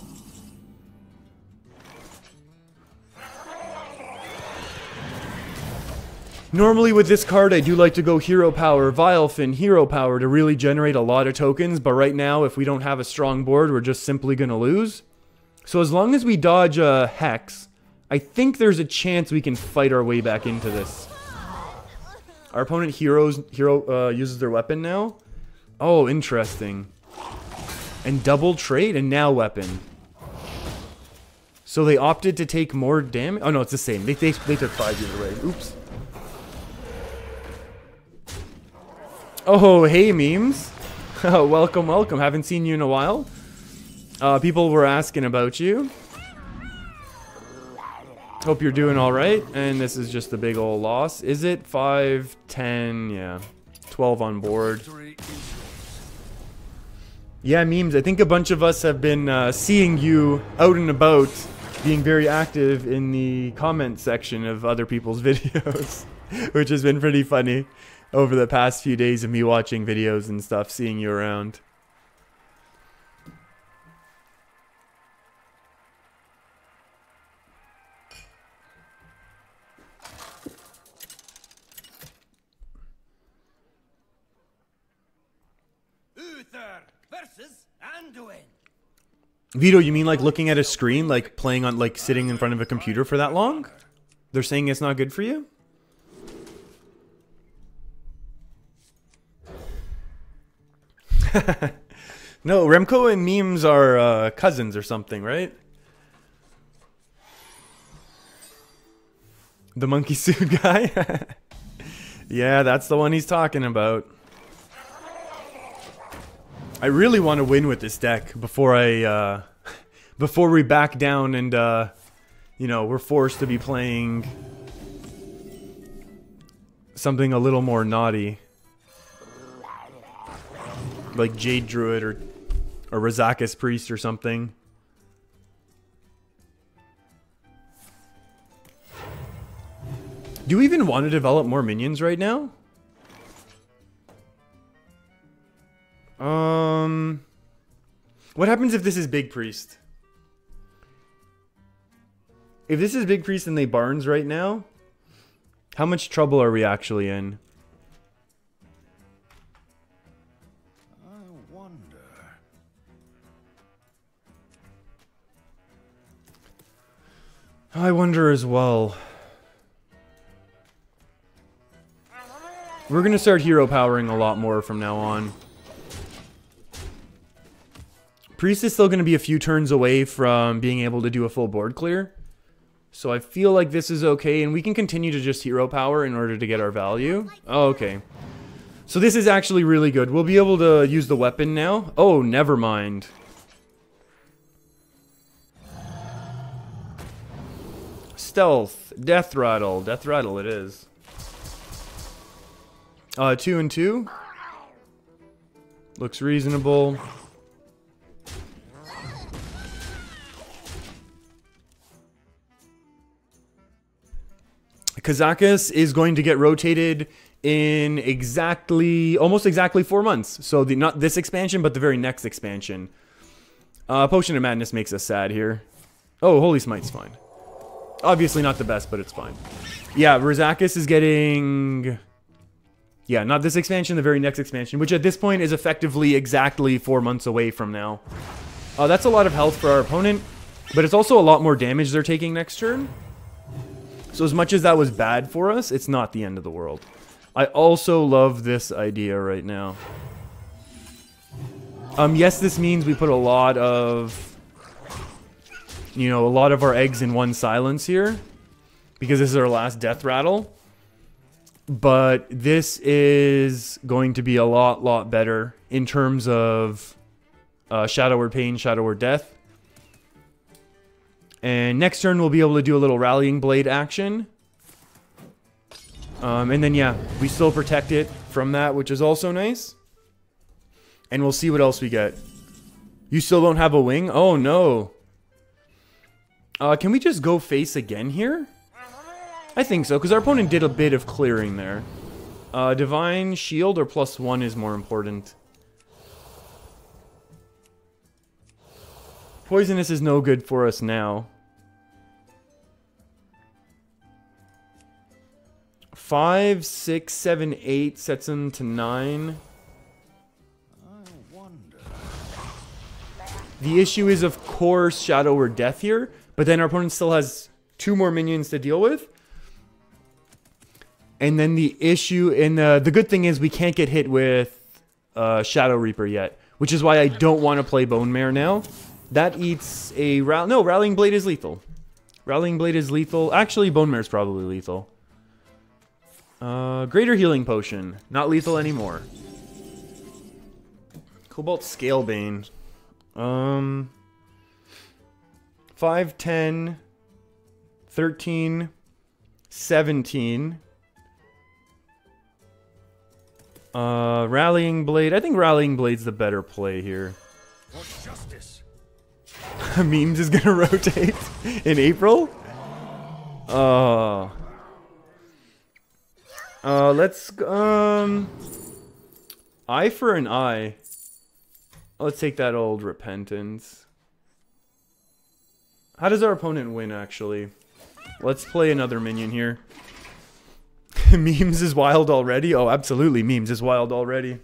Normally with this card, I do like to go Hero Power, Vilefin, Hero Power to really generate a lot of tokens. But right now, if we don't have a strong board, we're just simply going to lose. So as long as we dodge a Hex, I think there's a chance we can fight our way back into this. Our opponent uses their weapon now. Oh, interesting. And double trade and now weapon. So they opted to take more damage. Oh no, it's the same. They took 5 either way. Oops. Oh, hey memes. Welcome, welcome. Haven't seen you in a while. People were asking about you. Hope you're doing alright. And this is just a big old loss. Is it 5, 10? Yeah. 12 on board. Yeah, memes. I think a bunch of us have been seeing you out and about, being very active in the comment section of other people's videos, which has been pretty funny over the past few days of me watching videos and stuff, seeing you around. Vito, you mean like looking at a screen, like playing on, like sitting in front of a computer for that long? They're saying it's not good for you? No, Remco and memes are cousins or something, right? The monkey suit guy? Yeah, that's the one he's talking about. I really want to win with this deck before before we back down and, you know, we're forced to be playing something a little more naughty. Like Jade Druid or Razakis Priest or something. Do you even want to develop more minions right now? What happens if this is Big Priest? If this is Big Priest and they Barnes right now, how much trouble are we actually in? I wonder as well. We're going to start hero powering a lot more from now on. Priest is still going to be a few turns away from being able to do a full board clear. So I feel like this is okay, and we can continue to just hero power in order to get our value. Oh, okay. So this is actually really good. We'll be able to use the weapon now. Oh, never mind. Stealth. Death Rattle. Death Rattle it is. 2 and 2. Looks reasonable. Kazakus is going to get rotated in almost exactly 4 months. So not this expansion, but the very next expansion. Potion of Madness makes us sad here. Oh, Holy Smite's fine. Obviously not the best, but it's fine. Yeah, Rizakis is getting... Yeah, not this expansion, the very next expansion, which at this point is effectively exactly 4 months away from now. That's a lot of health for our opponent, but it's also a lot more damage they're taking next turn. So as much as that was bad for us, it's not the end of the world. I also love this idea right now. Yes, this means we put a lot of... a lot of our eggs in one silence here. Because this is our last death rattle. But this is going to be a lot better in terms of Shadow Word Pain, Shadow Word Death. And next turn we'll be able to do a little Rallying Blade action. And then yeah, we still protect it from that, which is also nice. And we'll see what else we get. You still don't have a wing? Oh no. Can we just go face again here? I think so, because our opponent did a bit of clearing there. Divine Shield or +1 is more important. Poisonous is no good for us now. 5, 6, 7, 8 sets him to 9. The issue is, of course, Shadow or Death here, but then our opponent still has 2 more minions to deal with. And then the issue, and the good thing is we can't get hit with Shadow Reaper yet, which is why I don't want to play Bone Mare now. That eats a... No, Rallying Blade is lethal. Rallying Blade is lethal. Actually, Bone Mare is probably lethal. Greater Healing Potion. Not lethal anymore. Cobalt Scalebane. 5, 10, 13, 17. Rallying Blade. I think Rallying Blade's the better play here. For justice. Memes is gonna rotate in April. Let's eye for an eye. Let's take that old Repentance. How does our opponent win, actually? Let's play another minion here. Memes is wild already? Oh, absolutely, Memes is wild already.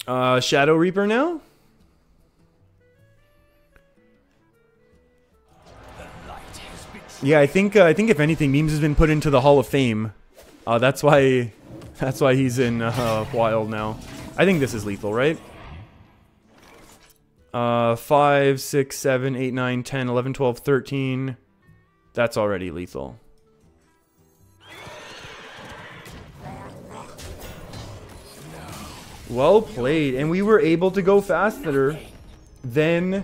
Shadow Reaper now? Yeah, I think if anything, Memes has been put into the Hall of Fame. That's why he's in wild now. I think this is lethal, right? 5, 6, 7, 8, 9, 10, 11, 12, 13. That's already lethal. Well played. And we were able to go faster than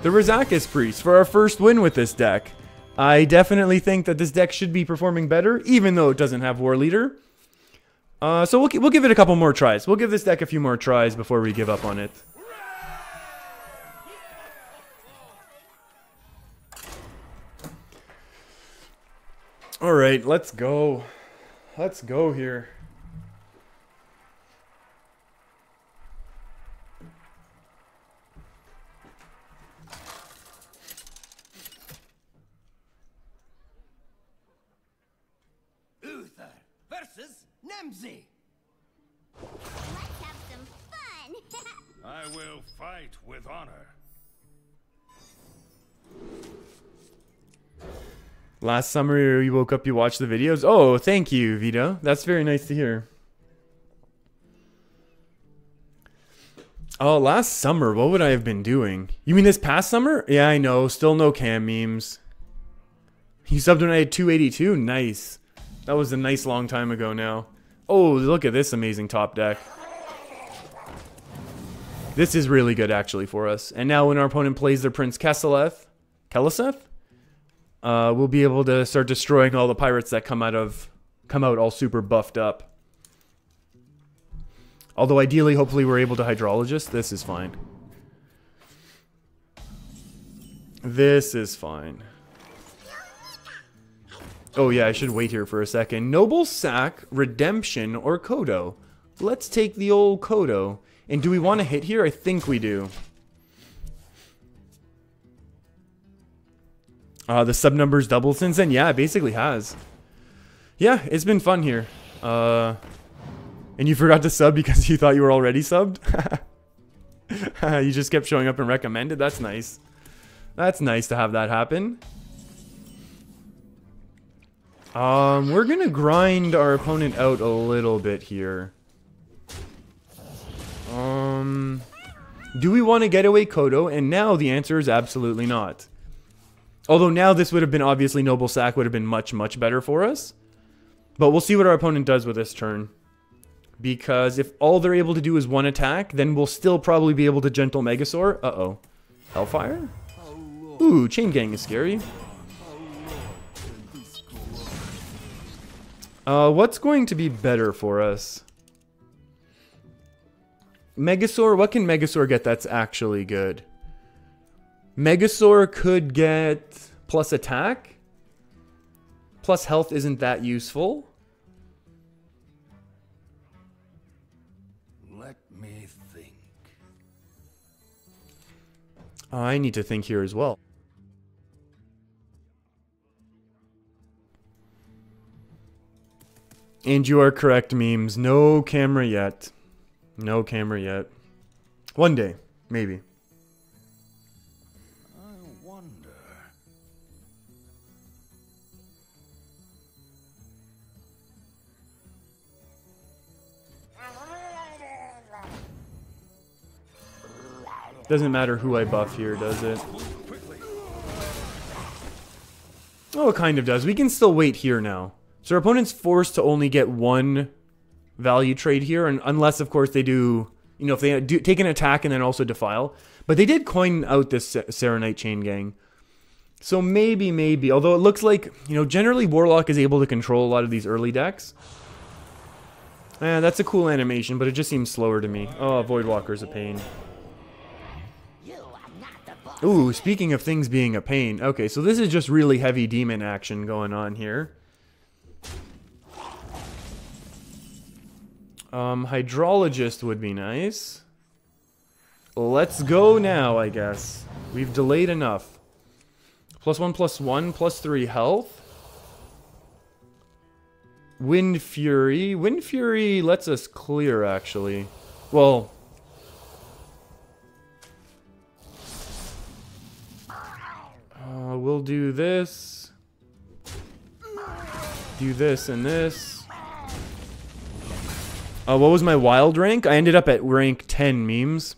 the Rizakis Priest for our first win with this deck. I definitely think that this deck should be performing better, even though it doesn't have War Leader. So we'll give it a couple more tries. We'll give this deck a few more tries before we give up on it. Alright, let's go. Let's go here. Uther versus Nemzi. Let's have some fun. I will fight with honor. Last summer you woke up, you watched the videos. Oh, thank you, Vito. That's very nice to hear. Oh, last summer, what would I have been doing? You mean this past summer? Yeah, I know. Still no cam memes. You subbed when I had 282? Nice. That was a nice long time ago now. Oh, look at this amazing top deck. This is really good actually for us. And now when our opponent plays their Prince Keleseth, we'll be able to start destroying all the pirates that come out all super buffed up. Although ideally, hopefully we're able to Hydrologist. This is fine. This is fine. Oh yeah, I should wait here for a second. Noble Sack, Redemption, or Kodo? Let's take the old Kodo. And do we want to hit here? I think we do. The sub numbers doubled since then? Yeah, it basically has. Yeah, it's been fun here. And you forgot to sub because you thought you were already subbed? You just kept showing up and recommended? That's nice. That's nice to have that happen. We're gonna grind our opponent out a little bit here. Do we want to get away Kodo? And now the answer is absolutely not. Although now this would have been, obviously, Noble Sack would have been much, much better for us. But we'll see what our opponent does with this turn. Because if all they're able to do is one attack, then we'll still probably be able to Gentle Megasaur. Uh-oh. Hellfire? Ooh, Chain Gang is scary. What's going to be better for us? Megasaur? What can Megasaur get that's actually good? Megasaur could get plus attack. Plus health isn't that useful. Let me think. I need to think here as well. And you are correct, memes. No camera yet. No camera yet. One day, maybe. I wonder. Doesn't matter who I buff here, does it? Oh, it kind of does. We can still wait here now. So our opponent's forced to only get one value trade here, and unless, of course, they do, you know, if they do take an attack and then also defile. But they did coin out this Serenite Chain Gang. So maybe. Although it looks like, you know, generally Warlock is able to control a lot of these early decks. That's a cool animation, but it just seems slower to me. Oh, Voidwalker's a pain. Ooh, speaking of things being a pain. Okay, so this is just really heavy demon action going on here. Hydrologist would be nice. Let's go now, I guess. We've delayed enough. +1/+1, +3 health. Wind Fury. Wind Fury lets us clear, actually. Well... we'll do this. Do this and this. What was my wild rank? I ended up at rank 10, memes.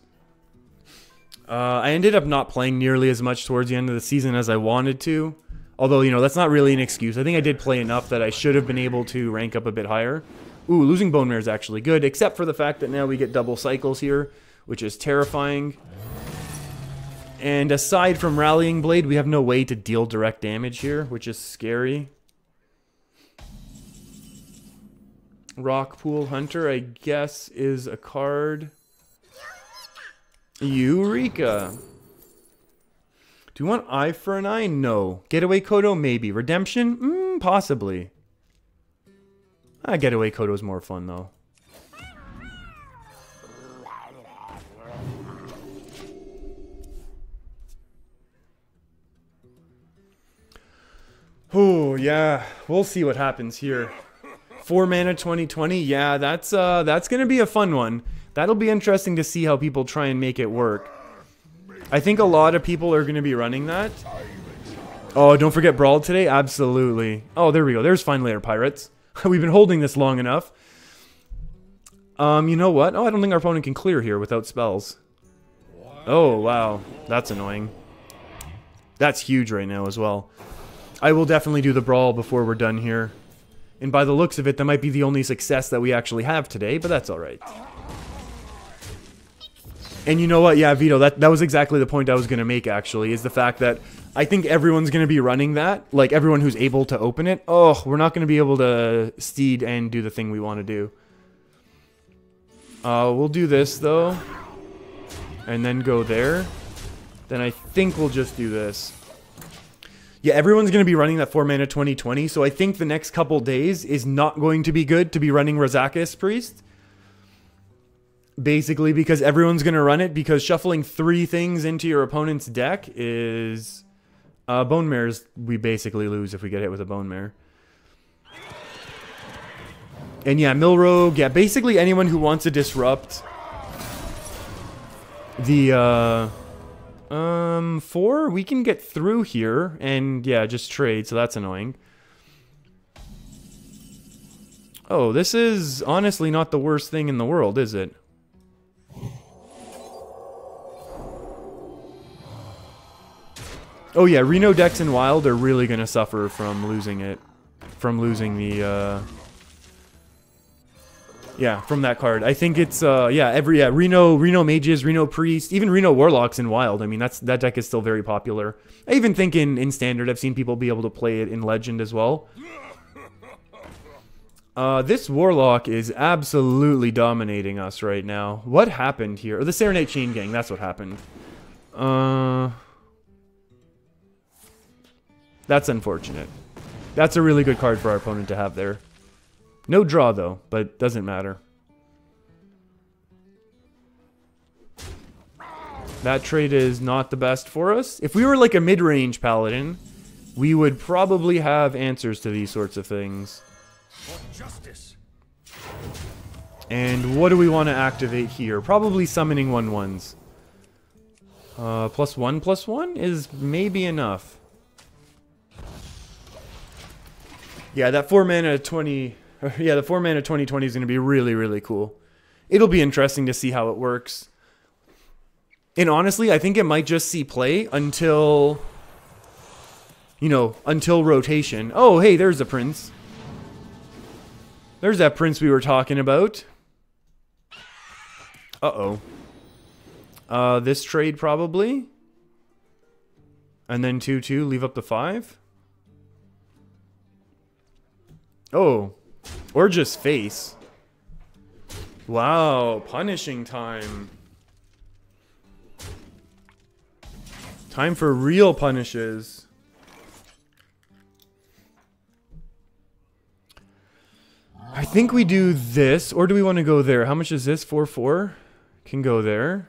I ended up not playing nearly as much towards the end of the season as I wanted to. Although, you know, that's not really an excuse. I think I did play enough that I should have been able to rank up a bit higher. Ooh, losing Bone Mare is actually good, except for the fact that now we get double cycles here, which is terrifying. And aside from Rallying Blade, we have no way to deal direct damage here, which is scary. Rockpool Hunter, I guess, is a card. Eureka! Do you want Eye for an Eye? No. Getaway Kodo? Maybe. Redemption? Possibly. Getaway Kodo's more fun, though. Oh, yeah. We'll see what happens here. 4 mana 2020. Yeah, that's going to be a fun one. That'll be interesting to see how people try and make it work. I think a lot of people are going to be running that. Oh, don't forget Brawl today? Absolutely. Oh, there we go. There's finally our pirates. We've been holding this long enough. You know what? Oh, I don't think our opponent can clear here without spells. Oh, wow. That's annoying. That's huge right now as well. I will definitely do the Brawl before we're done here. And by the looks of it, that might be the only success that we actually have today, but that's alright. And you know what? Yeah, Vito, that was exactly the point I was going to make, actually, is the fact that I think everyone's going to be running that. Like, everyone who's able to open it. Oh, we're not going to be able to steed and do the thing we want to do. We'll do this, though. And then go there. Then I think we'll just do this. Yeah, everyone's going to be running that 4-mana 20/20, so I think the next couple days is not going to be good to be running Razakis Priest. Basically, because everyone's going to run it, because shuffling 3 things into your opponent's deck is... Bone Mares, we basically lose if we get hit with a Bone Mare. And yeah, Mill Rogue, yeah, basically anyone who wants to disrupt the, 4, we can get through here, and yeah, just trade, so that's annoying. Oh, this is honestly not the worst thing in the world, is it? Oh yeah, Reno decks and Wild are really going to suffer from losing it. From losing the, yeah, from that card. I think it's, Reno Mages, Reno Priest, even Reno Warlocks in Wild. I mean, that deck is still very popular. I even think in Standard, I've seen people be able to play it in Legend as well. This Warlock is absolutely dominating us right now. What happened here? Oh, the Serenade Chain Gang, that's what happened. That's unfortunate. That's a really good card for our opponent to have there. No draw, though, but doesn't matter. That trade is not the best for us. If we were like a mid-range paladin, we would probably have answers to these sorts of things. For justice. And what do we want to activate here? Probably summoning 1/1s. +1/+1 is maybe enough. Yeah, that 4-mana 20... Yeah, the 4-mana 20/20 is going to be really, really cool. It'll be interesting to see how it works. And honestly, I think it might just see play until... You know, until rotation. Oh, hey, there's a prince. There's that prince we were talking about. Uh-oh. This trade probably. And then 2/2, leave up the 5. Oh. Or just face. Wow, punishing time. Time for real punishes. I think we do this, or do we want to go there? How much is this? 4/4? Can go there.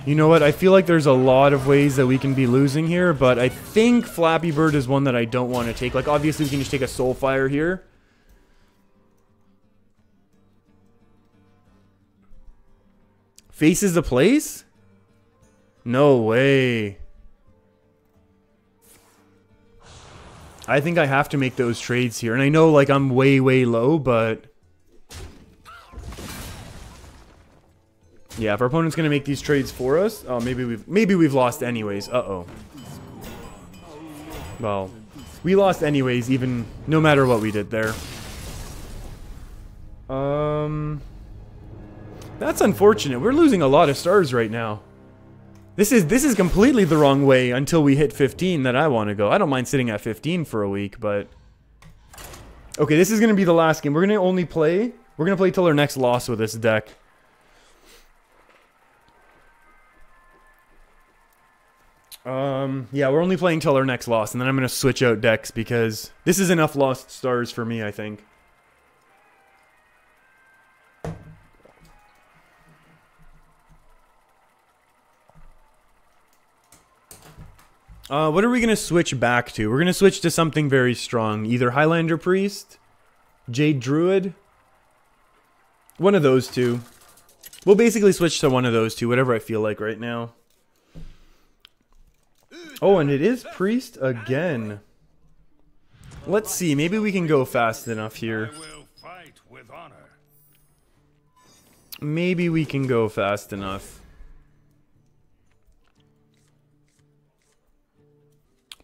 You know what? I feel like there's a lot of ways that we can be losing here, but I think Flappy Bird is one that I don't want to take. Like, obviously, we can just take a Soulfire here. Faces the place? No way. I think I have to make those trades here. And I know, like, I'm way, way low, but... Yeah, if our opponent's gonna make these trades for us, oh, maybe we've lost anyways. Uh-oh. Well, we lost anyways, even no matter what we did there. That's unfortunate. We're losing a lot of stars right now. This is completely the wrong way until we hit 15 that I want to go. I don't mind sitting at 15 for a week, but okay, this is gonna be the last game. We're gonna play till our next loss with this deck. Yeah, we're only playing till our next loss, and then I'm going to switch out decks because this is enough lost stars for me, I think. What are we going to switch back to? We're going to switch to something very strong. Either Highlander Priest, Jade Druid. One of those two. We'll basically switch to one of those two, whatever I feel like right now. Oh, and it is Priest again. Let's see, maybe we can go fast enough here. I will fight with honor. Maybe we can go fast enough.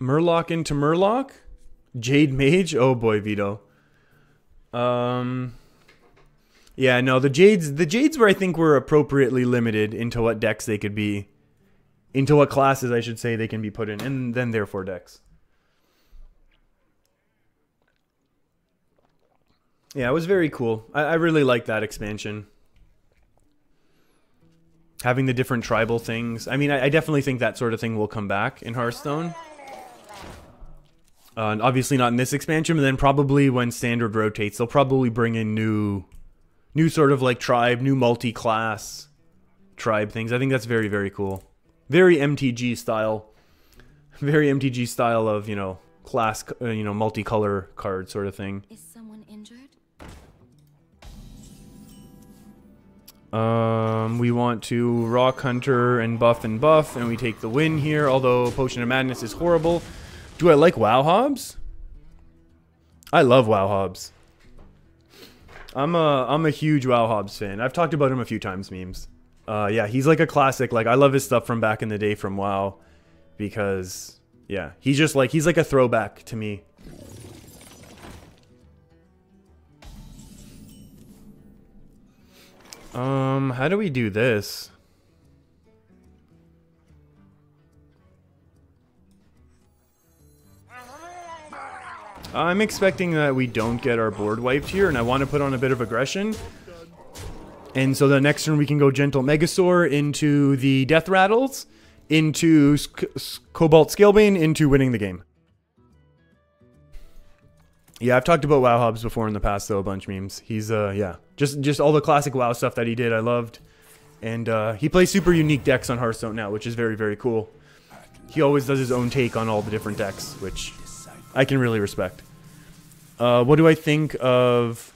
Murloc into Murloc? Jade Mage? Oh boy, Vito. Yeah, no, the Jades were, I think, were appropriately limited into what decks they could be. Into what classes, I should say, they can be put in. And then, therefore, decks. Yeah, it was very cool. I really liked that expansion. Having the different tribal things. I mean, I definitely think that sort of thing will come back in Hearthstone. Obviously not in this expansion, but then probably when Standard rotates, they'll probably bring in new sort of like tribe, new multi-class tribe things. I think that's very, very cool. Very MTG style. Very MTG style of, you know, class, you know, multicolor card sort of thing. Is someone injured? We want to Rock Hunter and buff, and we take the win here, although Potion of Madness is horrible. Do I like WoW Hobbs? I love WoW Hobbs. I'm a huge WoW Hobbs fan. I've talked about him a few times, memes. Yeah, he's like a classic. Like, I love his stuff from back in the day from WoW. Because, yeah, he's just like, he's like a throwback to me. How do we do this? I'm expecting that we don't get our board wiped here, and I want to put on a bit of aggression. And so the next turn we can go Gentle Megasaur into the Death Rattles, into Cobalt Scalebane, into winning the game. Yeah, I've talked about WoW Hobbs before in the past, though, a bunch memes. He's, yeah, just all the classic WoW stuff that he did, I loved. And he plays super unique decks on Hearthstone now, which is very, very cool. He always does his own take on all the different decks, which I can really respect. What do I think of...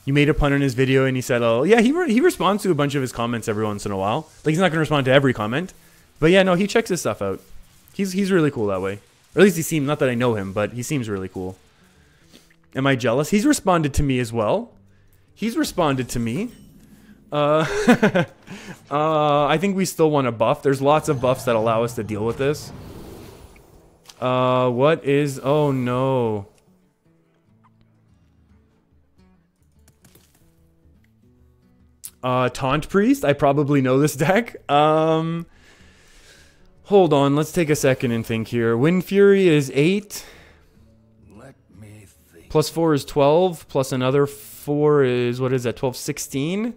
You made a pun in his video and he said, oh, yeah, he responds to a bunch of his comments every once in a while. Like, he's not going to respond to every comment. But yeah, no, he checks his stuff out. He's really cool that way. Or at least he seems, not that I know him, but he seems really cool. Am I jealous? He's responded to me as well. He's responded to me. I think we still want a buff. There's lots of buffs that allow us to deal with this. What is... Oh, no. Taunt Priest? I probably know this deck. Hold on, let's take a second and think here. Wind Fury is 8. Let me think. Plus 4 is 12. Plus another 4 is, what is that, 12, 16?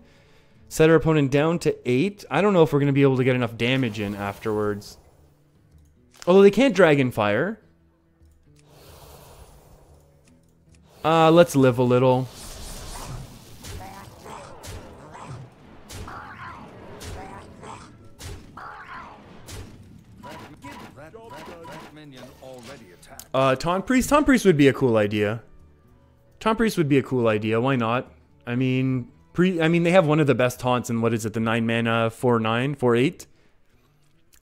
Set our opponent down to 8. I don't know if we're going to be able to get enough damage in afterwards. Although they can't Dragon Fire. Let's live a little. Taunt Priest? Taunt Priest would be a cool idea. Taunt Priest would be a cool idea. Why not? I mean, they have one of the best taunts in, what is it, the 9 mana 4/9, 4/8?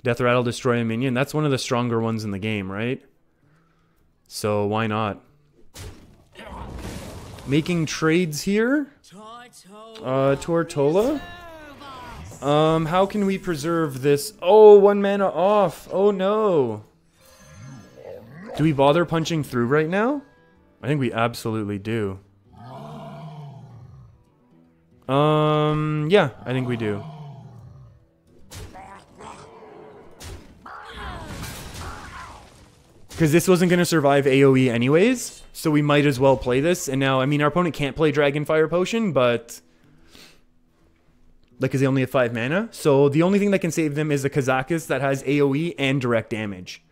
Death Rattle, destroy a minion. That's one of the stronger ones in the game, right? So why not? Making trades here. Tortola. How can we preserve this? Oh, 1 mana off. Oh no. Do we bother punching through right now? I think we absolutely do. Yeah, I think we do. Because this wasn't going to survive AoE anyways, so we might as well play this. And now, I mean, our opponent can't play Dragonfire Potion, but... Like, because they only have 5 mana. So the only thing that can save them is a Kazakus that has AoE and direct damage.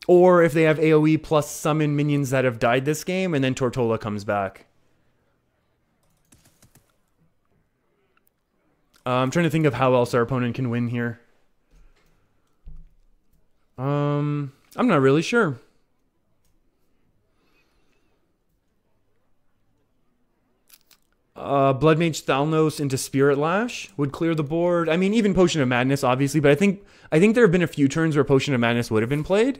Or if they have AoE plus summon minions that have died this game, and then Tortola comes back. I'm trying to think of how else our opponent can win here. I'm not really sure. Blood Mage Thalnos into Spirit Lash would clear the board. I mean, even Potion of Madness, obviously, but I think there have been a few turns where Potion of Madness would have been played.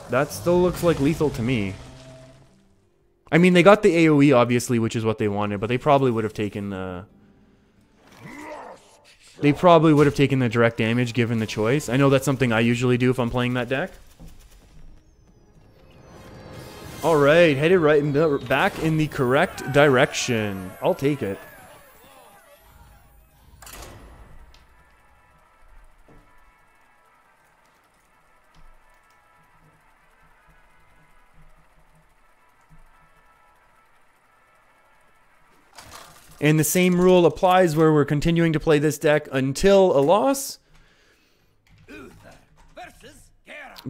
That still looks like lethal to me. I mean, they got the AoE, obviously, which is what they wanted, but they probably would have taken the... They probably would have taken the direct damage given the choice. I know that's something I usually do if I'm playing that deck. Alright, headed back in the correct direction. I'll take it. And the same rule applies where we're continuing to play this deck until a loss.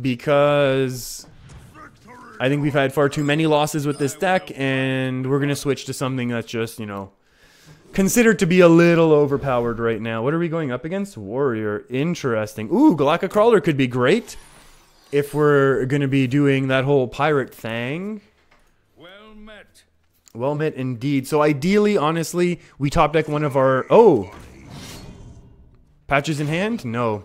Because I think we've had far too many losses with this deck, and we're going to switch to something that's just, you know, considered to be a little overpowered right now. What are we going up against? Warrior. Interesting. Ooh, Galactic Crawler could be great if we're going to be doing that whole pirate thing. Well met. Well met indeed. So ideally, honestly, we top deck one of our... Oh! Patches in hand? No.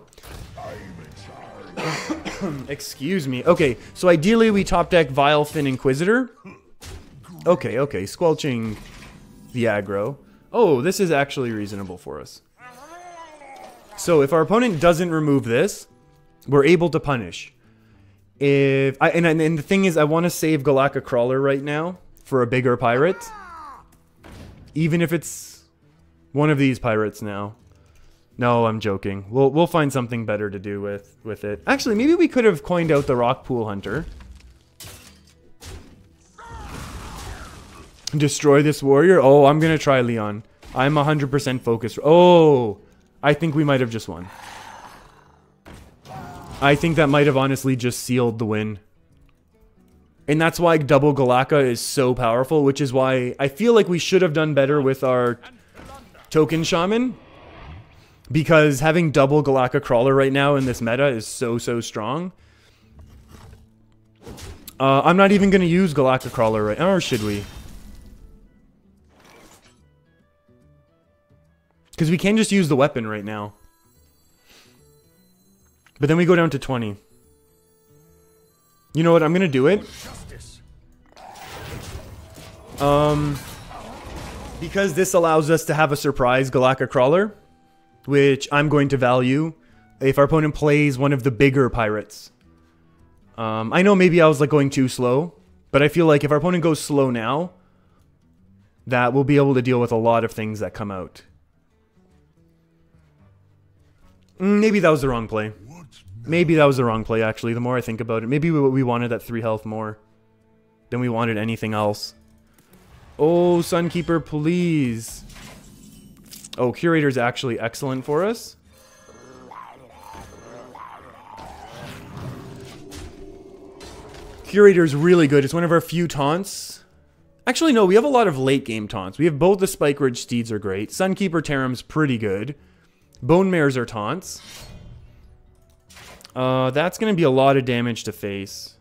Excuse me. Okay, so ideally we top deck Vilefin Inquisitor. Okay, okay. Squelching the aggro. Oh, this is actually reasonable for us. So if our opponent doesn't remove this, we're able to punish. And the thing is, I want to save Galactic Crawler right now for a bigger pirate. Even if it's one of these pirates now. No, I'm joking. We'll find something better to do with it. Actually, maybe we could have coined out the Rock Pool Hunter. Destroy this warrior? Oh, I'm gonna try Leon. I'm 100% focused. Oh, I think we might have just won. I think that might have honestly just sealed the win. And that's why double Galactica is so powerful, which is why I feel like we should have done better with our Token Shaman. Because having double Galactic Crawler right now in this meta is so strong. I'm not even going to use Galactic Crawler right now, or should we? Because we can just use the weapon right now. But then we go down to 20. You know what? I'm going to do it. Because this allows us to have a surprise Galactic Crawler. Which I'm going to value if our opponent plays one of the bigger pirates. I know maybe I was like going too slow, but I feel like if our opponent goes slow now, that we'll be able to deal with a lot of things that come out. Maybe that was the wrong play. Maybe that was the wrong play, actually, the more I think about it. Maybe we wanted that 3 health more than we wanted anything else. Oh, Sunkeeper, please. Oh, Curator's actually excellent for us. Curator's really good. It's one of our few taunts. Actually, no, we have a lot of late game taunts. We have both the Spike Ridge Steeds are great. Sunkeeper Taram's pretty good. Bone Mares are taunts. That's going to be a lot of damage to face.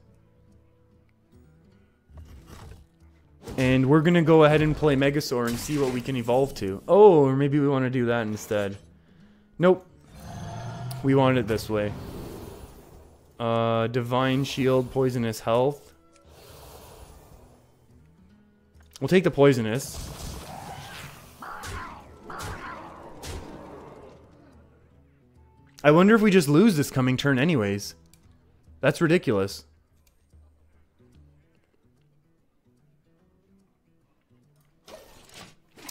And we're going to go ahead and play Megasaur and see what we can evolve to. Oh, or maybe we want to do that instead. Nope. We want it this way. Divine Shield, Poisonous Health. We'll take the Poisonous. I wonder if we just lose this coming turn anyways. That's ridiculous.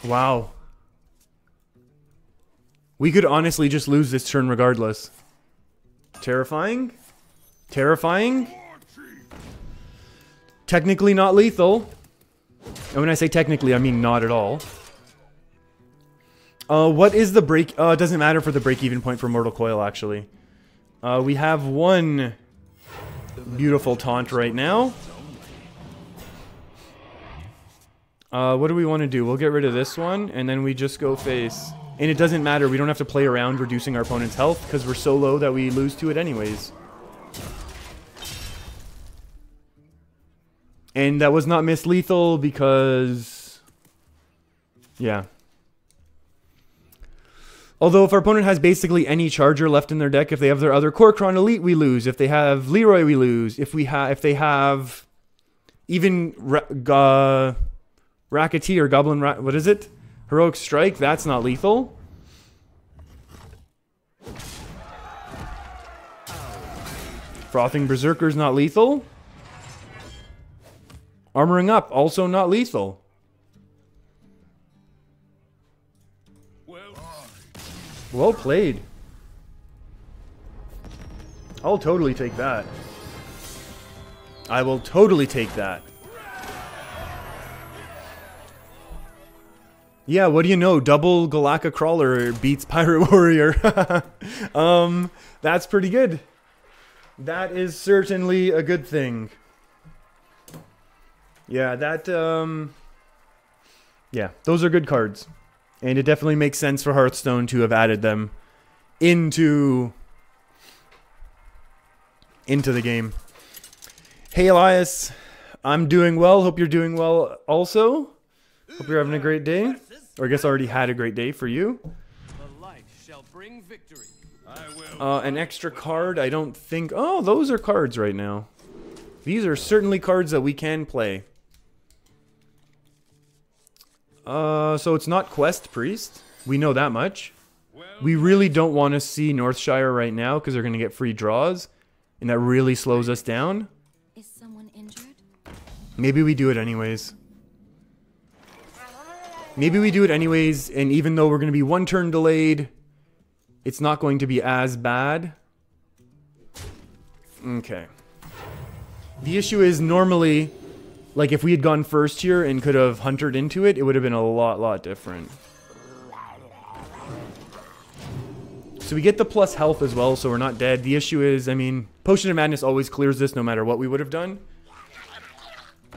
Wow. We could honestly just lose this turn regardless. Terrifying? Terrifying? Technically not lethal. And when I say technically, I mean not at all. What is the break? It doesn't matter for the break-even point for Mortal Coil, actually. We have one beautiful taunt right now. What do we want to do? We'll get rid of this one, and then we just go face. And it doesn't matter. We don't have to play around reducing our opponent's health because we're so low that we lose to it anyways. And that was not mislethal because... yeah. Although if our opponent has basically any charger left in their deck, if they have their other Korkron Elite, we lose. If they have Leroy, we lose. If they have even Racketeer, Goblin, what is it? Heroic Strike, that's not lethal. Frothing Berserker's not lethal. Armoring Up, also not lethal. Well played. I'll totally take that. I will totally take that. Yeah, what do you know? Double Galacta Crawler beats Pirate Warrior. That's pretty good. That is certainly a good thing. Yeah, that, yeah, those are good cards. And it definitely makes sense for Hearthstone to have added them into the game. Hey, Elias. I'm doing well. Hope you're doing well also. Hope you're having a great day. Or I guess already had a great day for you. The light shall bring victory. I will. An extra card, I don't think... oh, those are cards right now. These are certainly cards that we can play. So it's not Quest Priest. We know that much. We really don't want to see Northshire right now because they're going to get free draws. And that really slows us down. Is someone injured? Maybe we do it anyways. Maybe we do it anyways, and even though we're going to be one turn delayed, it's not going to be as bad. Okay. The issue is normally, like if we had gone first here and could have huntered into it, it would have been a lot different. So we get the plus health as well, so we're not dead. The issue is, I mean, Potion of Madness always clears this no matter what we would have done.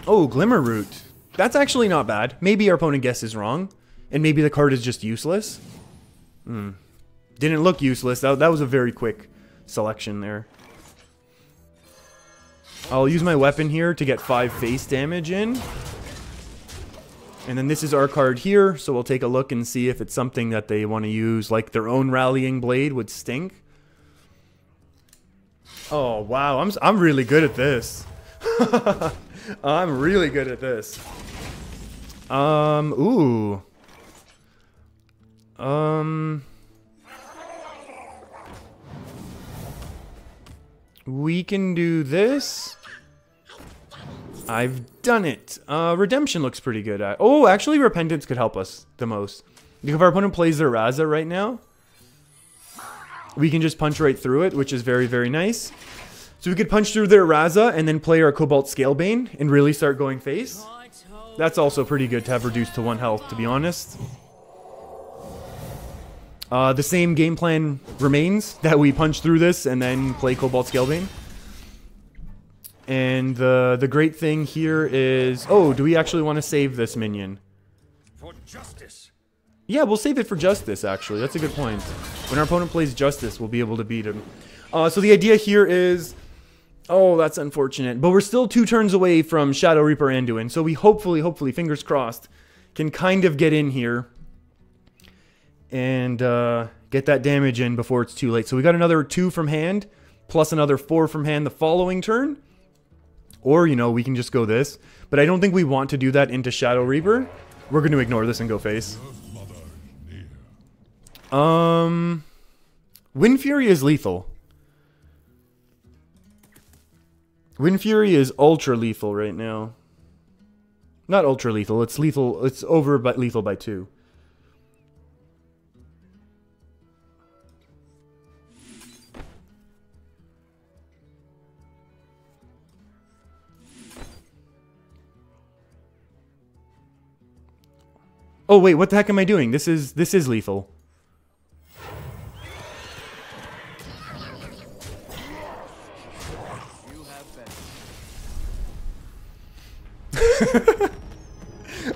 Oh, Glimmer Root. That's actually not bad. Maybe our opponent guesses wrong, and maybe the card is just useless. Didn't look useless. That was a very quick selection there. I'll use my weapon here to get 5 face damage in. And then this is our card here, so we'll take a look and see if it's something that they want to use, like their own Rallying Blade would stink. Oh, wow. I'm really good at this. I'm really good at this. Ooh. We can do this. I've done it. Redemption looks pretty good. Oh, actually, Repentance could help us the most. Because if our opponent plays their Raza right now, we can just punch right through it, which is very nice. So we could punch through their Raza and then play our Cobalt Scalebane and really start going face. That's also pretty good to have reduced to 1 health, to be honest. The same game plan remains, that we punch through this and then play Cobalt Scalebane. And the great thing here is... oh, do we actually want to save this minion? For justice. Yeah, we'll save it for Justice, actually. That's a good point. When our opponent plays Justice, we'll be able to beat him. So the idea here is... oh, that's unfortunate. But we're still 2 turns away from Shadow Reaper Anduin. So we hopefully, fingers crossed, can kind of get in here. And get that damage in before it's too late. So we got another 2 from hand, plus another 4 from hand the following turn. Or, you know, we can just go this. But I don't think we want to do that into Shadow Reaper. We're going to ignore this and go face. Wind Fury is lethal. Wind Fury is ultra lethal right now. Not ultra lethal, it's lethal, it's over but lethal by 2. Oh wait, what the heck am I doing? This is lethal.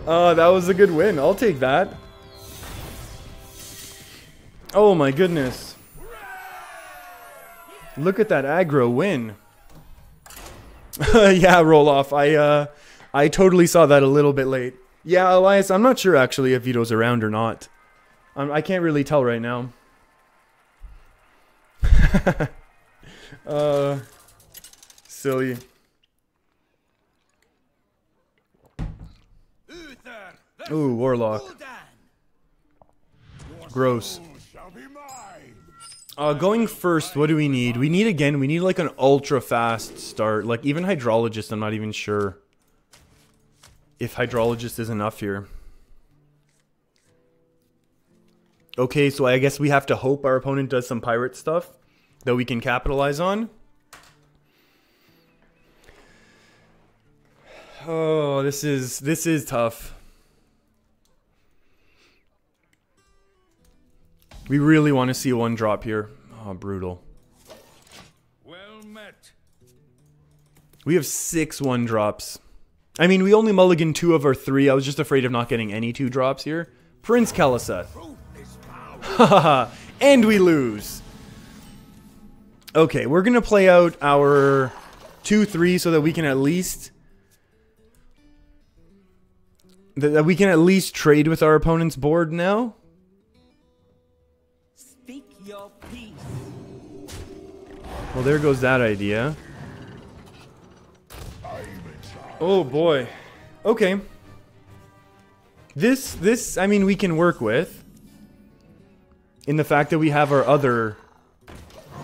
That was a good win. I'll take that. Oh my goodness. Look at that aggro win. Yeah, roll off. I totally saw that a little bit late. Yeah, Elias, I'm not sure actually if Vito's around or not. I can't really tell right now. Silly. Ooh, Warlock. Gross. Going first, what do we need? We need like an ultra fast start. Like even Hydrologist, I'm not even sure if Hydrologist is enough here. Okay, so I guess we have to hope our opponent does some pirate stuff that we can capitalize on. Oh, this is tough. We really want to see a 1-drop here. Oh, brutal. Well met. We have 6 1-drops. I mean, we only mulliganed 2 of our 3. I was just afraid of not getting any 2-drops here. Prince Kalaseth. Haha. And we lose. Okay, we're going to play out our 2-3 so that we can at least... that we can at least trade with our opponent's board now. Speak your peace. Well, there goes that idea. Oh boy. Okay. This, I mean, we can work with. In the fact that we have our other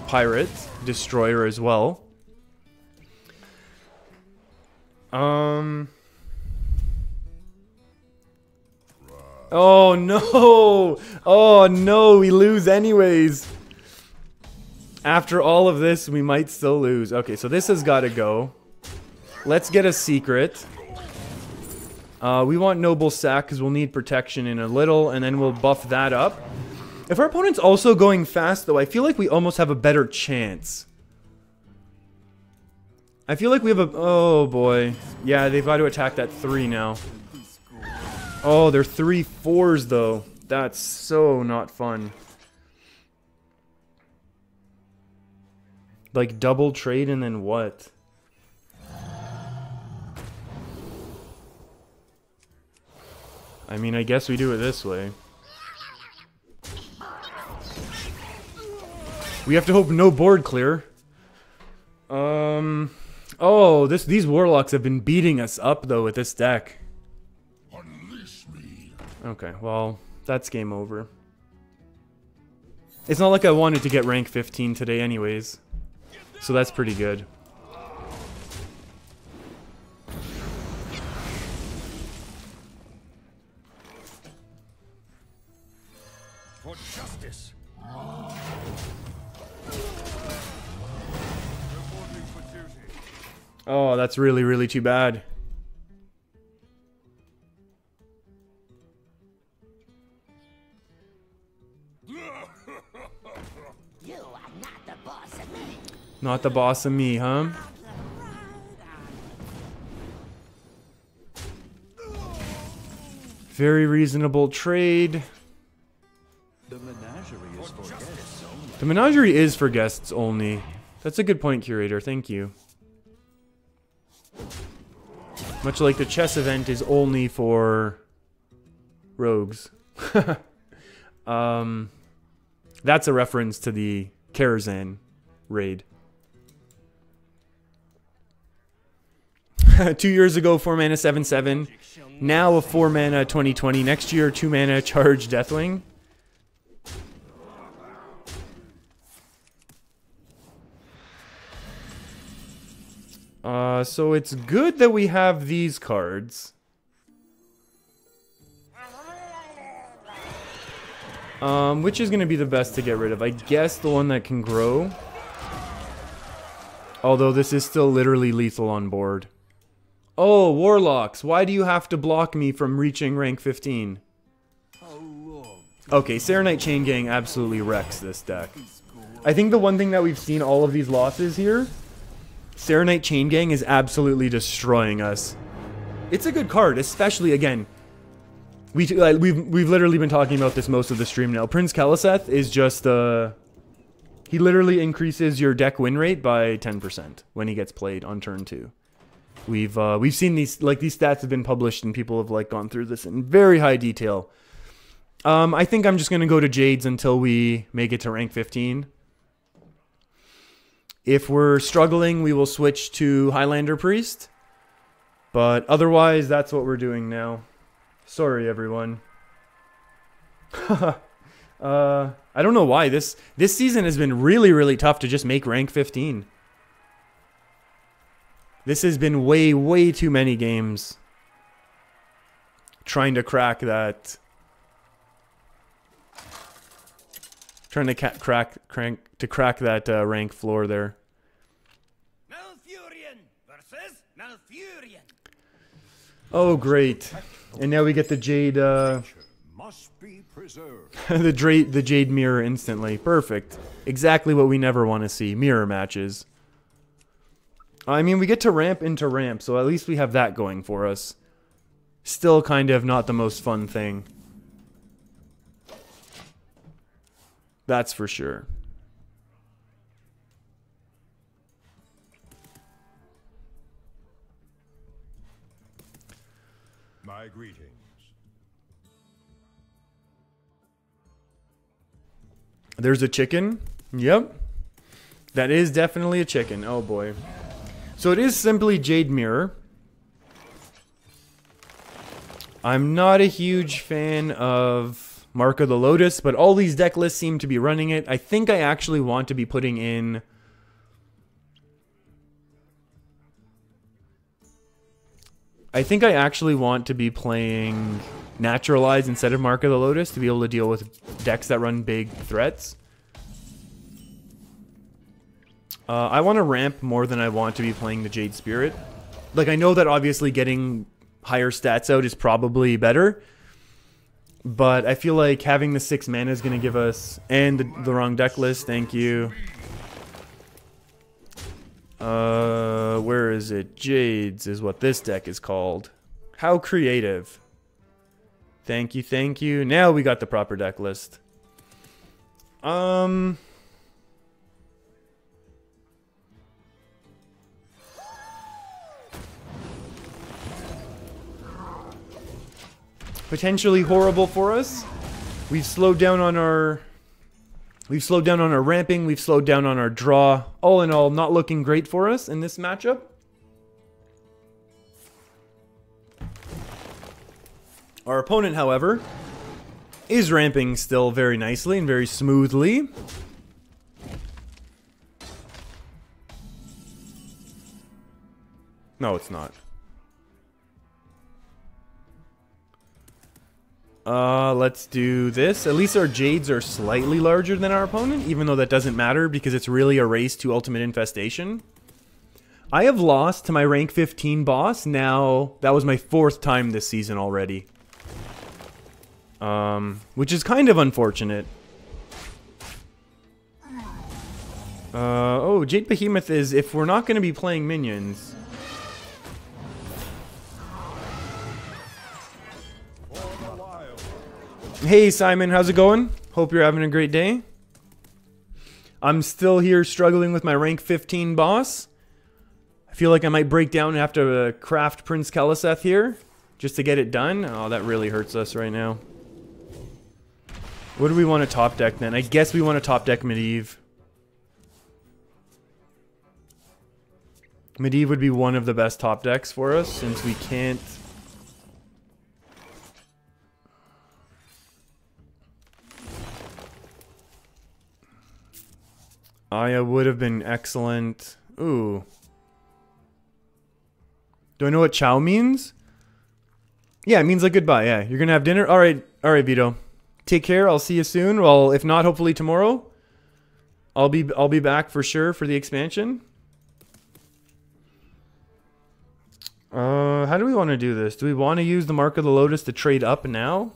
pirate, Destroyer, as well. Oh no! Oh no, we lose anyways. After all of this, we might still lose. Okay, so this has got to go. Let's get a secret. We want Noble Sack because we'll need protection in a little, and then we'll buff that up. If our opponent's also going fast, though, I feel like we almost have a better chance. I feel like we have a... Oh, boy. Yeah, they've got to attack that 3 now. Oh, they're 3/4s, though. That's so not fun. Like, double trade and then what? I mean, I guess we do it this way. We have to hope no board clear. Oh, these warlocks have been beating us up though with this deck. Okay, well, that's game over. It's not like I wanted to get rank 15 today anyways. So that's pretty good. For justice. Oh, that's really, really too bad. You are not the boss of me. Not the boss of me, huh? Very reasonable trade. The menagerie is for guests only. The menagerie is for guests only. That's a good point, Curator. Thank you. Much like the chess event is only for rogues. That's a reference to the Karazhan raid. 2 years ago, 4 mana 7/7. Now a 4 mana 2020. Next year, 2 mana charge Deathwing. So it's good that we have these cards. Which is going to be the best to get rid of? I guess the one that can grow. Although this is still literally lethal on board. Oh, Warlocks, why do you have to block me from reaching rank 15? Okay, Serenite Chain Gang absolutely wrecks this deck. I think the one thing that we've seen all of these losses here, Serenite Chain Gang is absolutely destroying us. It's a good card, especially, again, we've literally been talking about this most of the stream now. Prince Kaliseth is just he literally increases your deck win rate by 10% when he gets played on turn 2. We've seen these stats have been published and people have like gone through this in very high detail. I think I'm just gonna go to Jades until we make it to rank 15. If we're struggling, we will switch to Highlander Priest. But otherwise, that's what we're doing now. Sorry, everyone. I don't know why. This season has been really, really tough to just make rank 15. This has been way, way too many games trying to crack that. Trying to crack that rank floor there. Malfurion versus Malfurion. Oh, great! And now we get the Jade. Must be preserved. the Jade mirror instantly. Perfect. Exactly what we never want to see. Mirror matches. I mean, we get to ramp into ramp, so at least we have that going for us. Still kind of not the most fun thing. That's for sure. My greetings. There's a chicken. Yep. That is definitely a chicken. Oh boy. So it is simply Jade Mirror. I'm not a huge fan of Mark of the Lotus, but all these deck lists seem to be running it. I think I actually want to be putting in... I think I actually want to be playing Naturalize instead of Mark of the Lotus to be able to deal with decks that run big threats. I want to ramp more than I want to be playing the Jade Spirit. Like, I know that obviously getting higher stats out is probably better, but I feel like having the 6 mana is going to give us... And the wrong deck list, thank you. Where is it? Jades is what this deck is called. How creative. Thank you, thank you. Now we got the proper deck list. Potentially horrible for us. We've slowed down on our ramping, we've slowed down on our draw. All in all, not looking great for us in this matchup. Our opponent, however, is ramping still very nicely and very smoothly. No, it's not. Let's do this. At least our Jades are slightly larger than our opponent, even though that doesn't matter because it's really a race to Ultimate Infestation. I have lost to my rank 15 boss now. That was my 4th time this season already. Which is kind of unfortunate. Oh, Jade Behemoth is, if we're not going to be playing minions... Hey Simon, how's it going? Hope you're having a great day. I'm still here struggling with my rank 15 boss. I feel like I might break down and have to craft Prince Kaliseth here just to get it done. Oh, that really hurts us right now. What do we want to top deck then? I guess we want to top deck Medivh. Medivh would be one of the best top decks for us since we can't... Aya would have been excellent. Ooh. Do I know what chow means? Yeah, it means like goodbye. Yeah, you're gonna have dinner? Alright, Vito. Take care, I'll see you soon. Well, if not, hopefully tomorrow. I'll be back for sure for the expansion. How do we want to do this? Do we want to use the Mark of the Lotus to trade up now?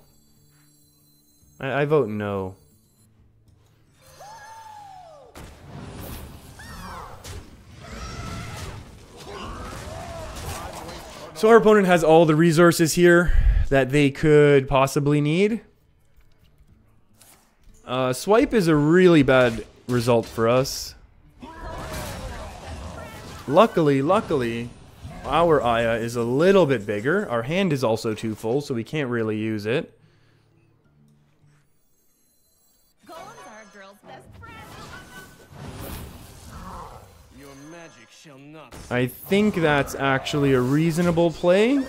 I vote no. So our opponent has all the resources here. that they could possibly need. Swipe is a really bad result for us. Luckily, our Aya is a little bit bigger. Our hand is also too full, so we can't really use it. Golems are a girl's best friend. Your magic shall not. I think that's actually a reasonable play.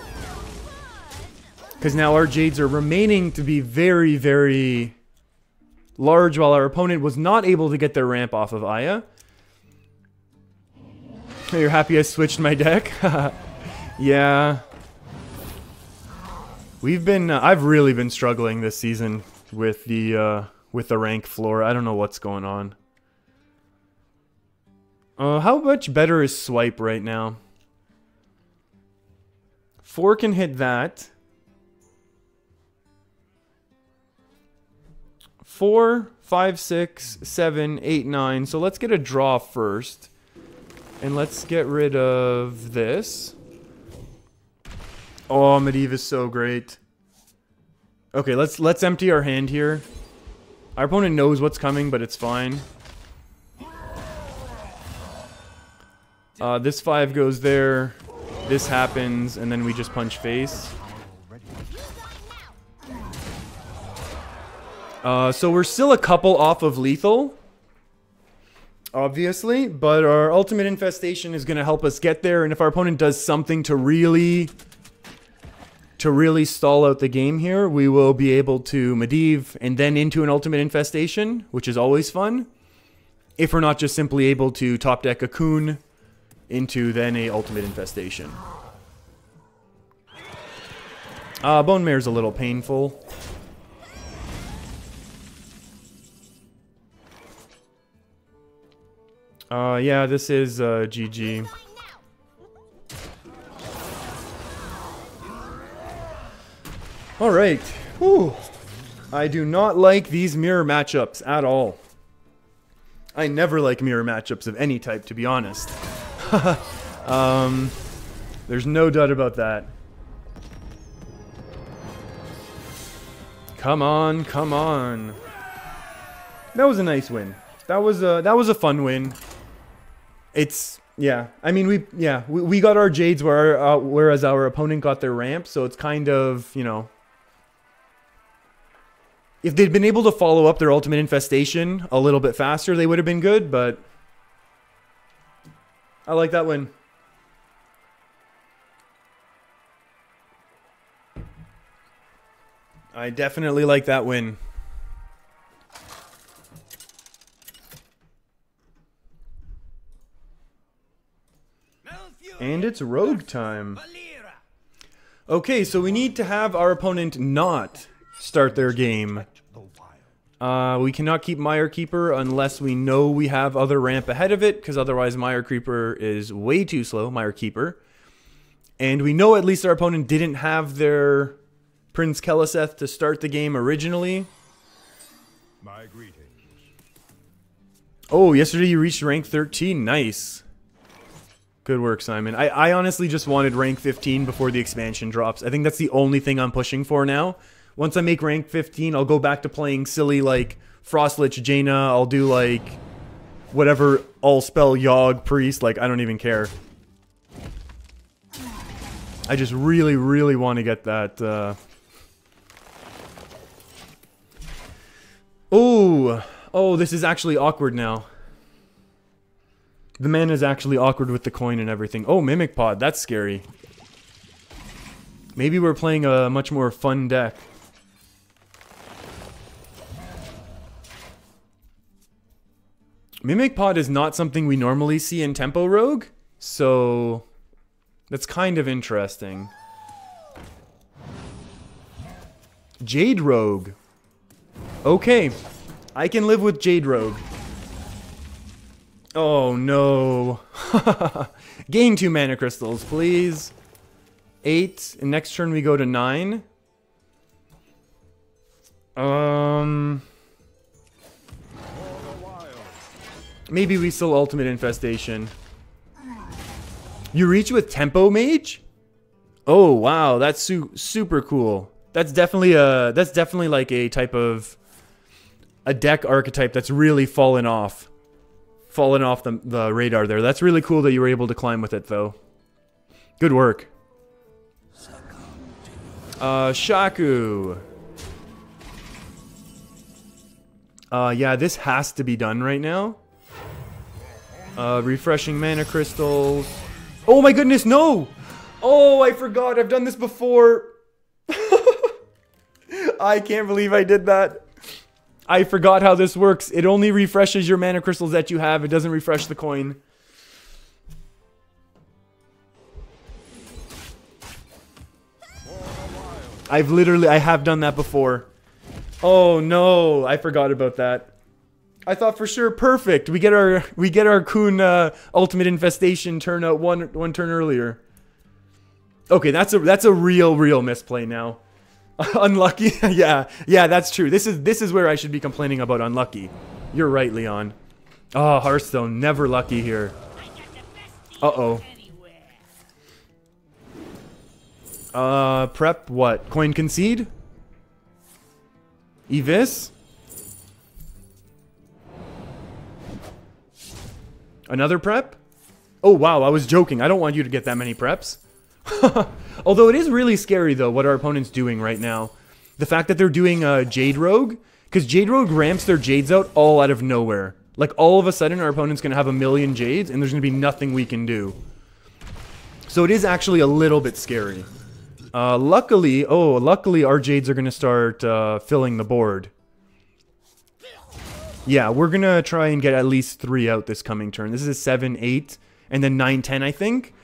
Because now our Jades are remaining to be very, very large while our opponent was not able to get their ramp off of Aya. You're happy I switched my deck? Yeah. I've really been struggling this season with the rank floor. I don't know what's going on. How much better is Swipe right now? 4 can hit that. 4, 5, 6, 7, 8, 9. So let's get a draw first. And let's get rid of this. Oh, Medivh is so great. Okay, let's empty our hand here. Our opponent knows what's coming, but it's fine. This 5 goes there. This happens, and then we just punch face. So we're still a couple off of lethal. Obviously, but our ultimate infestation is going to help us get there, and if our opponent does something to really stall out the game here, we will be able to Medivh and then into an ultimate infestation, which is always fun. If we're not just simply able to top deck a Cocoon into then a ultimate infestation. Bone Mare's a little painful. Yeah, this is GG. Alright. Whew. I do not like these mirror matchups at all. I never like mirror matchups of any type, to be honest. There's no doubt about that. Come on, come on. That was a nice win. That was a fun win. Yeah. I mean, we got our Jades whereas our opponent got their ramp, so it's kind of, you know, if they'd been able to follow up their ultimate infestation a little bit faster, they would have been good, but I like that win. I definitely like that win. And it's rogue time. Okay, so we need to have our opponent not start their game. We cannot keep Mire Keeper unless we know we have other ramp ahead of it, because otherwise Mire Keeper is way too slow, Mire Keeper. And we know at least our opponent didn't have their Prince Keleseth to start the game originally. My greetings. Oh, yesterday you reached rank 13. Nice. Good work, Simon. I honestly just wanted rank 15 before the expansion drops. I think that's the only thing I'm pushing for now. Once I make rank 15, I'll go back to playing silly, like, Frostlich Jaina. I'll do, like, whatever all-spell Yogg Priest. Like, I don't even care. I just really, really want to get that, Oh, this is actually awkward now. The man is actually awkward with the coin and everything. Oh, Mimic Pod. That's scary. Maybe we're playing a much more fun deck. Mimic Pod is not something we normally see in Tempo Rogue, so that's kind of interesting. Jade Rogue. Okay, I can live with Jade Rogue. Oh no. Gain 2 mana crystals, please. 8. And next turn we go to 9. Maybe we still ultimate infestation. You reach with Tempo Mage? Oh wow, that's super cool. That's definitely like a type of a deck archetype that's really fallen off the radar there. That's really cool that you were able to climb with it though. Good work. Shaku. Yeah, this has to be done right now. Refreshing mana crystals. Oh my goodness, no! Oh, I forgot. I've done this before. I can't believe I did that. I forgot how this works. It only refreshes your mana crystals that you have. It doesn't refresh the coin. I have done that before. Oh no, I forgot about that. I thought for sure, perfect. We get our Kun Ultimate Infestation turn out one turn earlier. Okay, that's a real misplay now. Unlucky. yeah, that's true. This is where I should be complaining about unlucky. You're right, Leon. Oh, Hearthstone, never lucky here. Uh-oh. Prep what? Coin concede? Evis? Another prep? Oh wow, I was joking. I don't want you to get that many preps. Although it is really scary though what our opponent's doing right now. The fact that they're doing Jade Rogue, because Jade Rogue ramps their Jades all out of nowhere. Like all of a sudden our opponent's going to have a million Jades and there's going to be nothing we can do. So it is actually a little bit scary. Luckily our Jades are going to start filling the board. Yeah, we're going to try and get at least 3 out this coming turn. This is a 7, 8, and then 9, 10, I think.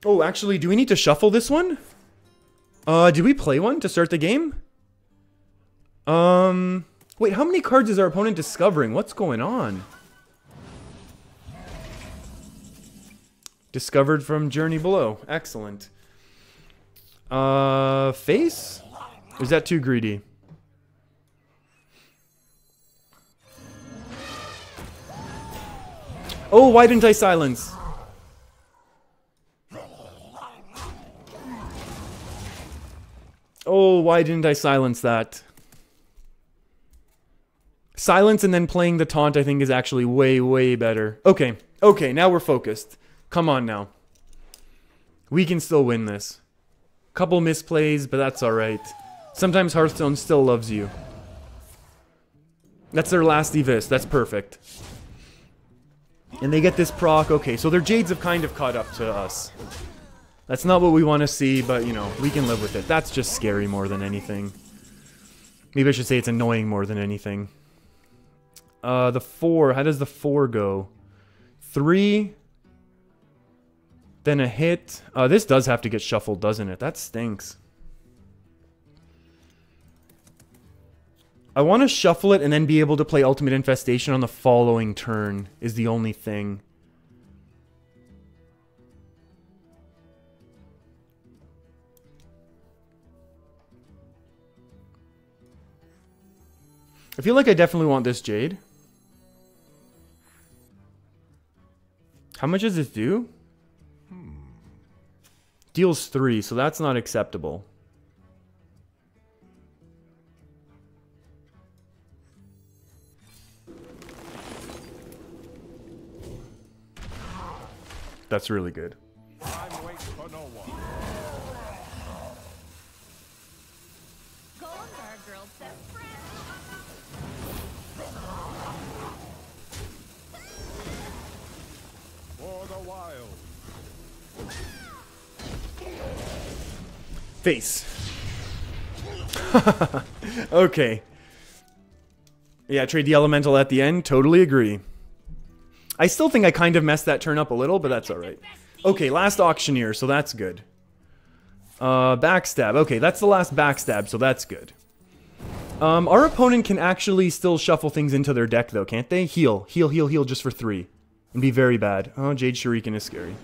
Oh, actually, do we need to shuffle this one? Did we play one to start the game? Wait, how many cards is our opponent discovering? What's going on? Discovered from Journey Below. Excellent. Face? Or is that too greedy? Oh, why didn't I silence? Oh, why didn't I silence that? Silence and then playing the taunt I think is actually way better. Okay, now we're focused. Come on now. We can still win this. Couple misplays, but that's alright. Sometimes Hearthstone still loves you. That's their last Evis. That's perfect. And they get this proc. Okay, so their Jades have kind of caught up to us. That's not what we want to see, but, you know, we can live with it. That's just scary more than anything. Maybe I should say it's annoying more than anything. The 4. How does the 4 go? 3. Then a hit. This does have to get shuffled, doesn't it? That stinks. I want to shuffle it and then be able to play Ultimate Infestation on the following turn is the only thing. I feel like I definitely want this Jade. How much does this do? Deals 3, so that's not acceptable. That's really good. I'm waiting for no one. Golems are a girl's best friend. For the wild. Face. Okay. Yeah, trade the elemental at the end. Totally agree. I still think I kind of messed that turn up a little, but that's alright. Okay, last auctioneer, so that's good. Backstab. Okay, that's the last backstab, so that's good. Our opponent can actually still shuffle things into their deck, though, can't they? Heal just for 3. And be very bad. Oh, Jade Shuriken is scary.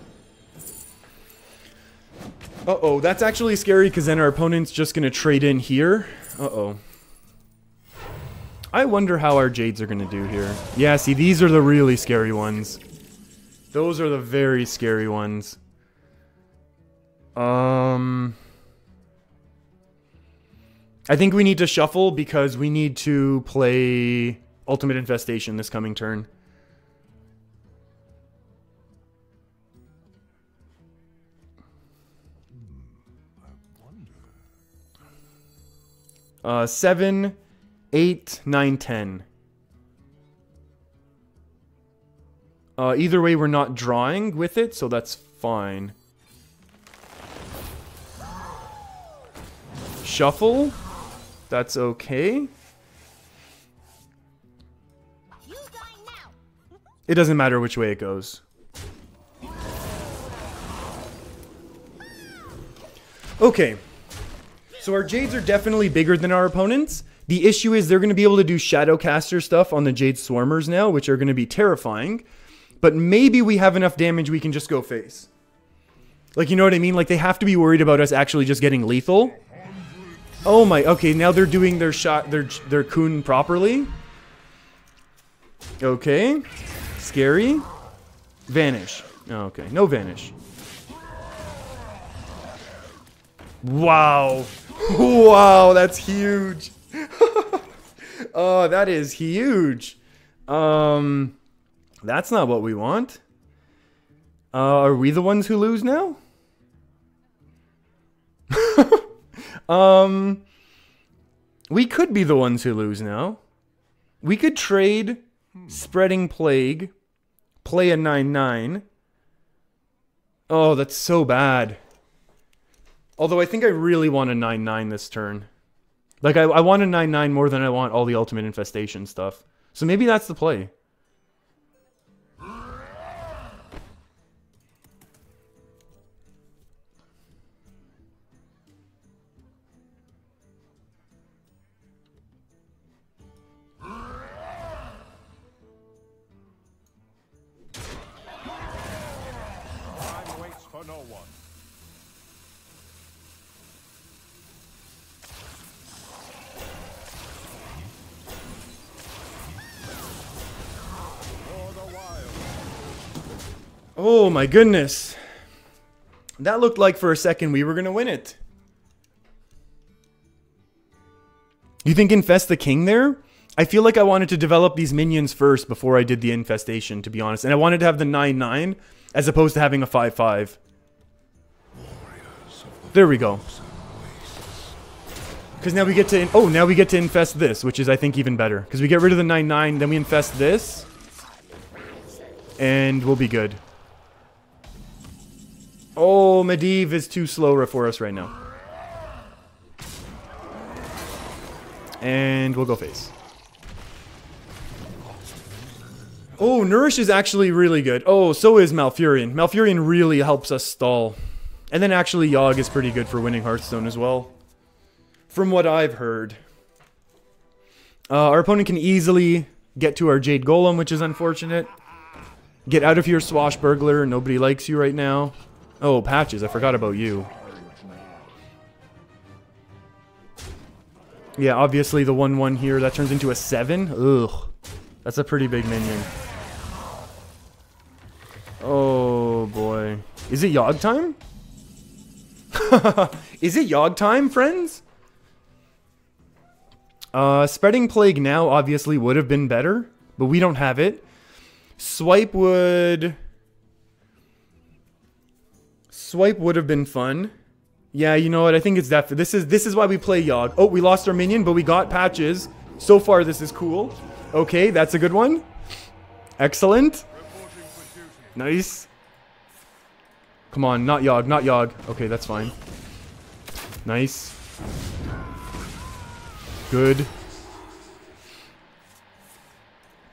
Uh-oh, that's actually scary, because then our opponent's just going to trade in here. Uh-oh. I wonder how our Jades are going to do here. Yeah, see, these are the really scary ones. Those are the very scary ones. I think we need to shuffle because we need to play Ultimate Infestation this coming turn. 7, 8, 9, 10. Either way, we're not drawing with it, so that's fine. Shuffle. That's okay. It doesn't matter which way it goes. Okay. So our Jades are definitely bigger than our opponents. The issue is they're going to be able to do Shadowcaster stuff on the Jade Swarmers now, which are going to be terrifying. But maybe we have enough damage we can just go face. Like, you know what I mean? Like, they have to be worried about us actually just getting lethal. Oh my, okay, now they're doing their their Kun properly. Okay. Scary. Vanish. Oh, okay, no vanish. Wow. Wow, that's huge. Oh, that is huge. That's not what we want. Are we the ones who lose now? We could be the ones who lose now. We could trade Spreading Plague, play a 9/9. Oh, that's so bad. Although I think I really want a 9/9 this turn. Like, I want a 9/9 more than I want all the Ultimate Infestation stuff. So maybe that's the play. No one. For the wild. Oh my goodness. That looked like for a second we were going to win it. You think Infest the King there? I feel like I wanted to develop these minions first before I did the Infestation, to be honest. And I wanted to have the 9/9 as opposed to having a 5/5. There we go. Because now we get to... Oh, now we get to infest this, which is, I think, even better. Because we get rid of the 9/9, then we infest this. And we'll be good. Oh, Medivh is too slow for us right now. And we'll go face. Oh, Nourish is actually really good. Oh, so is Malfurion. Malfurion really helps us stall. And then actually Yogg is pretty good for winning Hearthstone as well. From what I've heard. Our opponent can easily get to our Jade Golem, which is unfortunate. Get out of here, Swashbuckler. Nobody likes you right now. Oh, Patches. I forgot about you. Yeah, obviously the 1/1 here. That turns into a 7. Ugh. That's a pretty big minion. Oh, boy. Is it Yogg time? Is it Yogg time, friends? Spreading Plague now obviously would have been better, but we don't have it. Swipe would have been fun. Yeah, you know what? I think it's that. This is why we play Yogg. Oh, we lost our minion, but we got Patches. So far, this is cool. Okay, that's a good one. Excellent. Nice. Come on, not Yogg, not Yogg. Okay, that's fine. Nice. Good.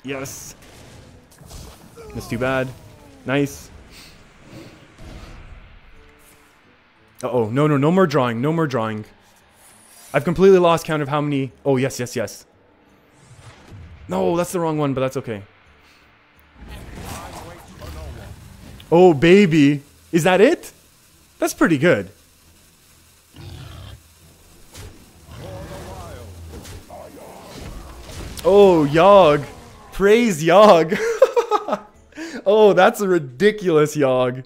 Yes. That's too bad. Nice. Uh-oh. No, no, no more drawing. No more drawing. I've completely lost count of how many... Oh, yes, yes, yes. No, that's the wrong one, but that's okay. Oh, baby. Is that it? That's pretty good. Oh, Yogg. Praise Yogg. Oh, that's a ridiculous Yogg.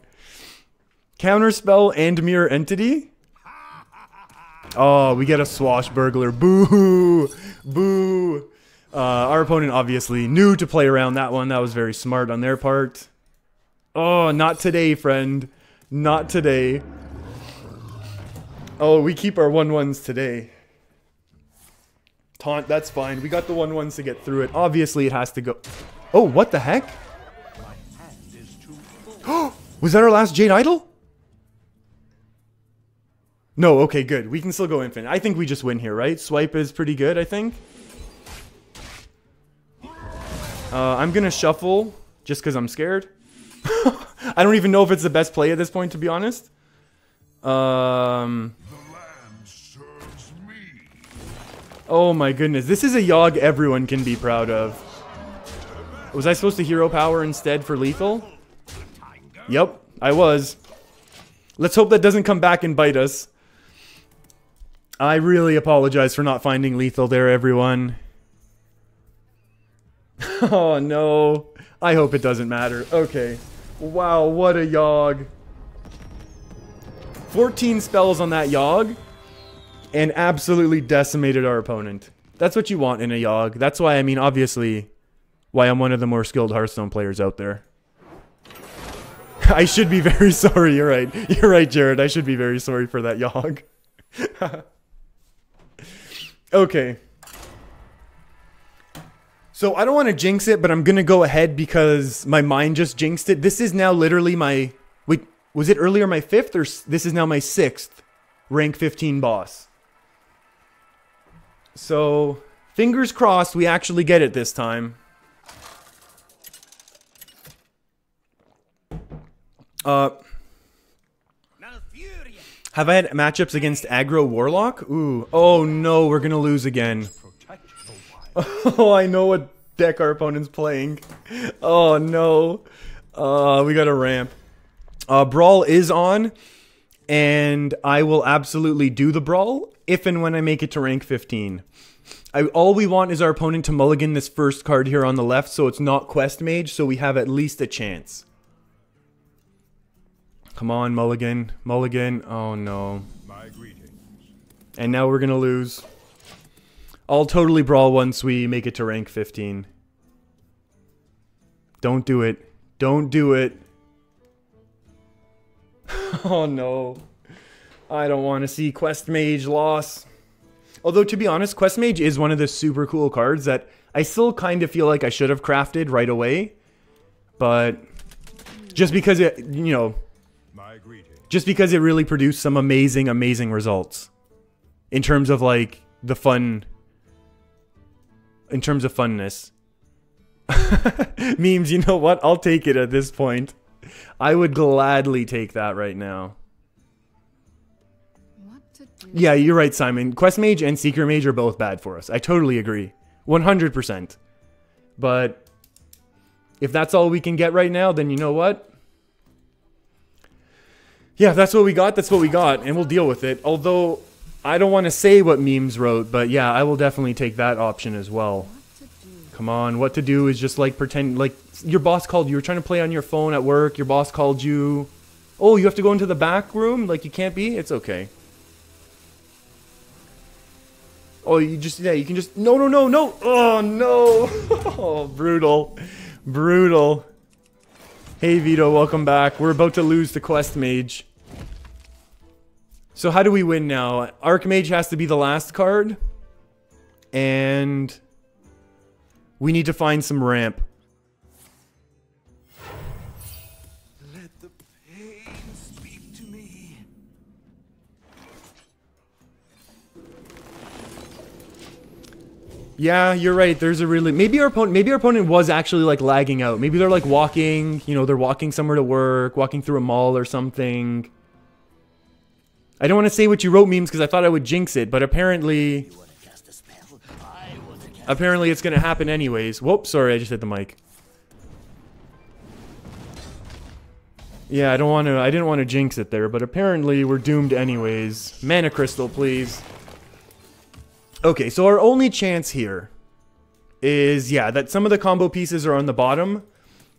Counterspell and Mirror Entity? Oh, we get a Swashbuckler. Boo! Boo! Our opponent obviously knew to play around that one. That was very smart on their part. Oh, not today, friend. Not today. Oh, we keep our 1/1s today. Taunt, that's fine. We got the 1/1s to get through it. Obviously, it has to go... Oh, what the heck? Was that our last Jade Idol? No, okay, good. We can still go infinite. I think we just win here, right? Swipe is pretty good, I think. I'm gonna shuffle just because I'm scared. I don't even know if it's the best play at this point, to be honest. Oh my goodness. This is a Yogg everyone can be proud of. Was I supposed to hero power instead for lethal? Yep, I was. Let's hope that doesn't come back and bite us. I really apologize for not finding lethal there, everyone. Oh no. I hope it doesn't matter. Okay. Wow, what a Yogg. 14 spells on that Yogg. And absolutely decimated our opponent. That's what you want in a Yogg. That's why, I mean, obviously, why I'm one of the more skilled Hearthstone players out there. I should be very sorry. You're right. You're right, Jared. I should be very sorry for that Yogg. Okay. So I don't want to jinx it, but I'm going to go ahead because my mind just jinxed it. This is now literally my... Wait, was it earlier my 5th or... This is now my 6th rank 15 boss. So, fingers crossed we actually get it this time. Have I had matchups against aggro Warlock? Ooh. Oh no, we're gonna lose again. Oh, I know what deck our opponent's playing. Oh no. We got a ramp. Brawl is on. And I will absolutely do the Brawl if and when I make it to rank 15. All we want is our opponent to mulligan this first card here on the left so it's not Quest Mage, so we have at least a chance. Come on, mulligan. Mulligan. Oh, no. My greetings. And now we're going to lose. I'll totally Brawl once we make it to rank 15. Don't do it. Don't do it. Oh no. I don't want to see Quest Mage loss. Although, to be honest, Quest Mage is one of the super cool cards that I still kind of feel like I should have crafted right away. But just because it, you know, just because it really produced some amazing, amazing results. In terms of, like, the fun. In terms of funness. Memes, you know what? I'll take it at this point. I would gladly take that right now. Yeah, you're right, Simon. Quest Mage and Seeker Mage are both bad for us. I totally agree. 100%. But if that's all we can get right now, then you know what? Yeah, if that's what we got, that's what we got. And we'll deal with it. Although, I don't want to say what memes wrote, but yeah, I will definitely take that option as well. Come on, what to do is just like pretend, like your boss called you. You're trying to play on your phone at work. Your boss called you. Oh, you have to go into the back room? Like you can't be? It's okay. Oh, you just, yeah, you can just, no. Oh, no. Oh, brutal. Brutal. Hey, Vito, welcome back. We're about to lose to Quest Mage. So how do we win now? Archmage has to be the last card. And we need to find some ramp. Let the pain speak to me. Yeah, you're right. There's a really maybe our opponent was actually like lagging out. Maybe they're like walking, you know, they're walking somewhere to work, walking through a mall or something. I don't want to say what you wrote, memes, because I thought I would jinx it, but apparently it's going to happen anyways. Whoops, sorry, I just hit the mic. Yeah, I didn't want to jinx it there, but apparently we're doomed anyways. Mana Crystal, please. Okay, so our only chance here is, yeah, that some of the combo pieces are on the bottom,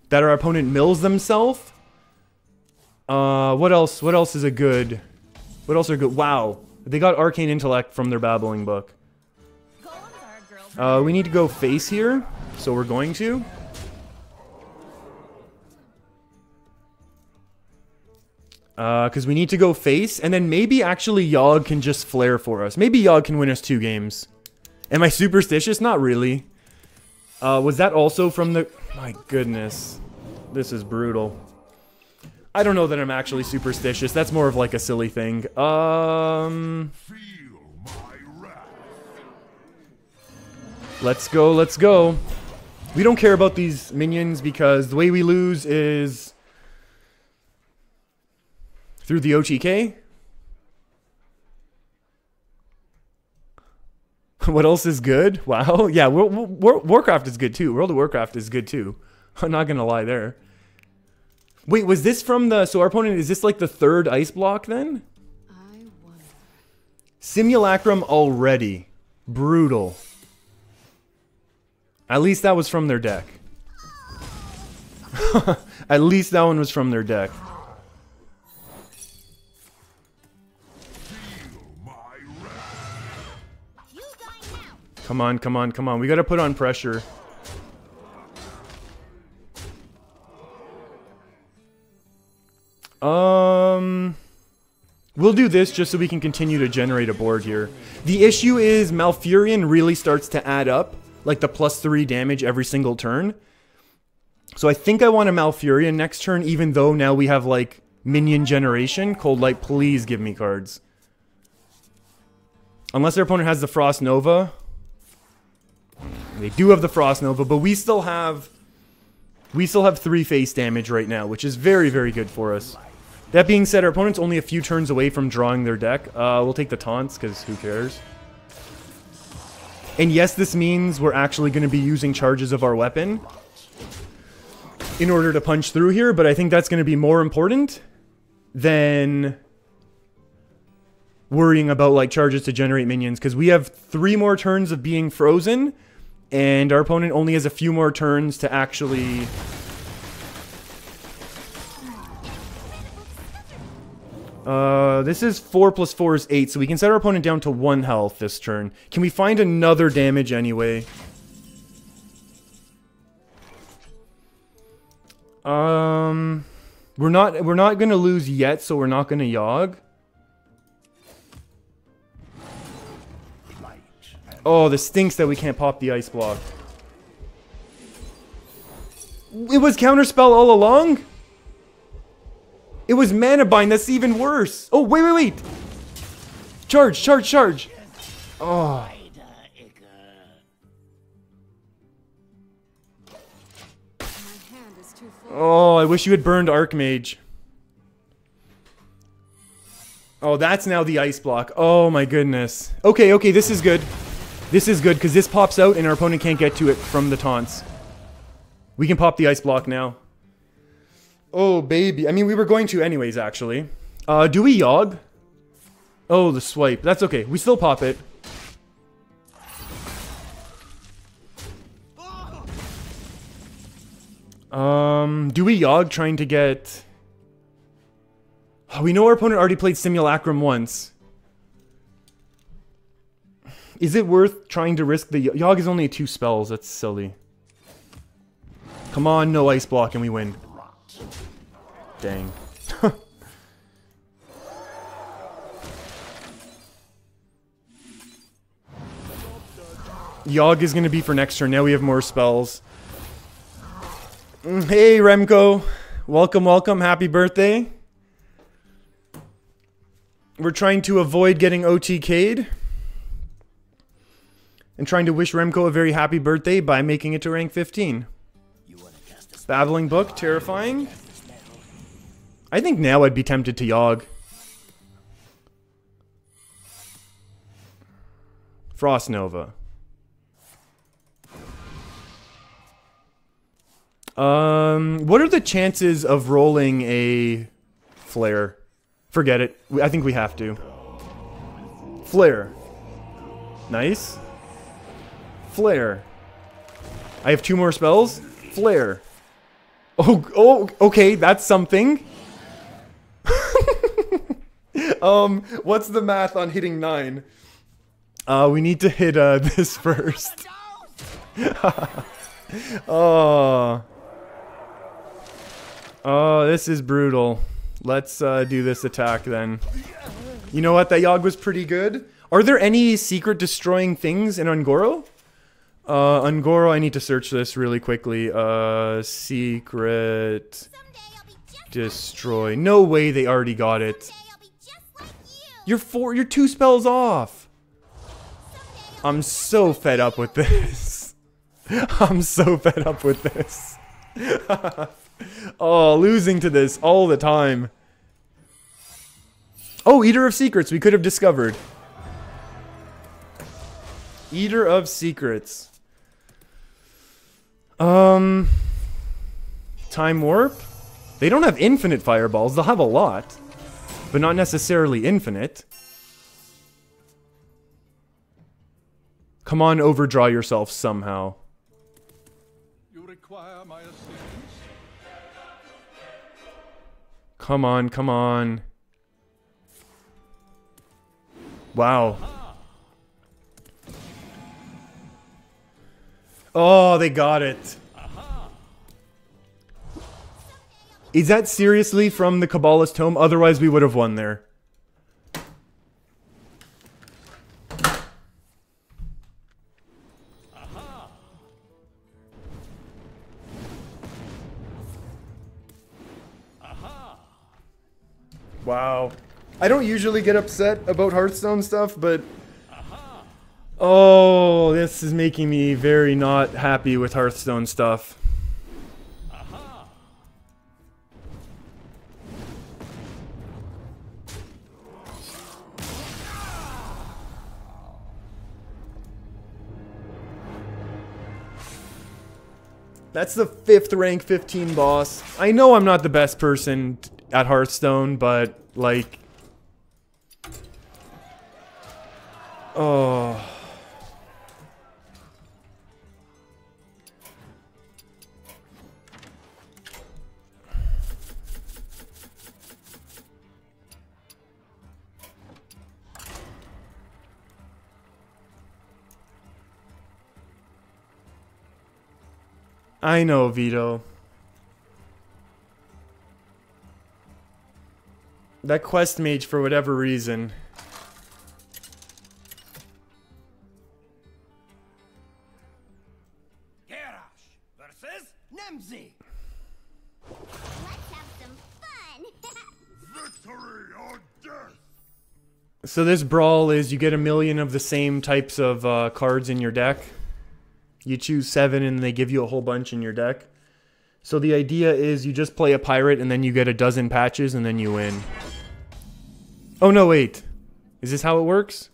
that our opponent mills themselves, What else? What else is a good? What else are good? Wow, they got Arcane Intellect from their babbling book. We need to go face here, so we're going to. Because we need to go face, and then maybe actually Yogg can just flare for us. Maybe Yogg can win us 2 games. Am I superstitious? Not really. Was that also from the... My goodness. This is brutal. I don't know that I'm actually superstitious. That's more of like a silly thing. Let's go, let's go. We don't care about these minions because the way we lose is through the OTK. What else is good? Wow. Yeah, Warcraft is good too. World of Warcraft is good too. I'm not gonna lie there. Wait, was this from the... So our opponent, is this like the 3rd ice block then? I wonder. Simulacrum already. Brutal. At least that was from their deck. At least that one was from their deck. Come on, come on, come on. We gotta put on pressure. We'll do this just so we can continue to generate a board here. The issue is Malfurion really starts to add up, like the +3 damage every single turn. So I think I want a Malfurion next turn, even though now we have like minion generation. Cold Light, please give me cards. Unless their opponent has the Frost Nova. They do have the Frost Nova, but we still have 3 face damage right now, which is very, very good for us. That being said, our opponent's only a few turns away from drawing their deck. We'll take the taunts, because who cares? And yes, this means we're actually going to be using charges of our weapon in order to punch through here, but I think that's going to be more important than worrying about like charges to generate minions, because we have 3 more turns of being frozen, and our opponent only has a few more turns to actually... this is 4 + 4 is 8, so we can set our opponent down to 1 health this turn. Can we find another damage anyway? We're not gonna lose yet, so we're not gonna Yogg. Oh, this stinks that we can't pop the ice block. It was counterspell all along? It was mana bind, that's even worse. Oh, wait, wait, wait. Charge, charge, charge. Oh. Oh, I wish you had burned Archmage. Oh, that's now the ice block. Oh my goodness. Okay, okay, this is good. This is good, because this pops out and our opponent can't get to it from the taunts. We can pop the ice block now. Oh, baby. I mean, we were going to anyways, actually. Do we Yogg? Oh, the swipe. That's okay. We still pop it. Do we Yogg trying to get... Oh, we know our opponent already played Simulacrum once. Is it worth trying to risk the... Yogg is only 2 spells. That's silly. Come on, no ice block and we win. Dang. Yogg is going to be for next turn. Now we have more spells. Hey, Remco. Welcome, welcome. Happy birthday. We're trying to avoid getting OTK'd. And trying to wish Remco a very happy birthday by making it to rank 15. Babbling Book, terrifying. I think now I'd be tempted to Yogg. Frost Nova. What are the chances of rolling a flare? Forget it. I think we have to. Flare. Nice. Flare. I have 2 more spells. Flare. Oh, okay, that's something. What's the math on hitting 9? We need to hit this first. Oh. Oh, this is brutal. Let's do this attack then. You know what? That Yogg was pretty good. Are there any secret destroying things in Ungoro? Ungoro, I need to search this really quickly. Secret destroy. No way they already got it. You're 2 spells off. I'm so fed up with this. I'm so fed up with this. Oh, losing to this all the time. Oh, Eater of Secrets we could have discovered. Eater of Secrets. Time Warp? They don't have infinite fireballs. They'll have a lot, but not necessarily infinite. Come on, overdraw yourself somehow. You require my assistance? Come on, come on. Wow. Oh, they got it. Is that seriously from the Kabbalist Tome? Otherwise, we would have won there. Wow. I don't usually get upset about Hearthstone stuff, but... Oh, this is making me very not happy with Hearthstone stuff. That's the 5th rank 15 boss. I know I'm not the best person at Hearthstone, but like... Oh... I know, Vito. That quest mage, for whatever reason. Garrosh versus Nemzi. Let's have some fun. Victory or death! So this brawl is you get 1,000,000 of the same types of cards in your deck. You choose 7 and they give you a whole bunch in your deck. So the idea is you just play a pirate and then you get a dozen patches and then you win. Oh no, wait. Is this how it works?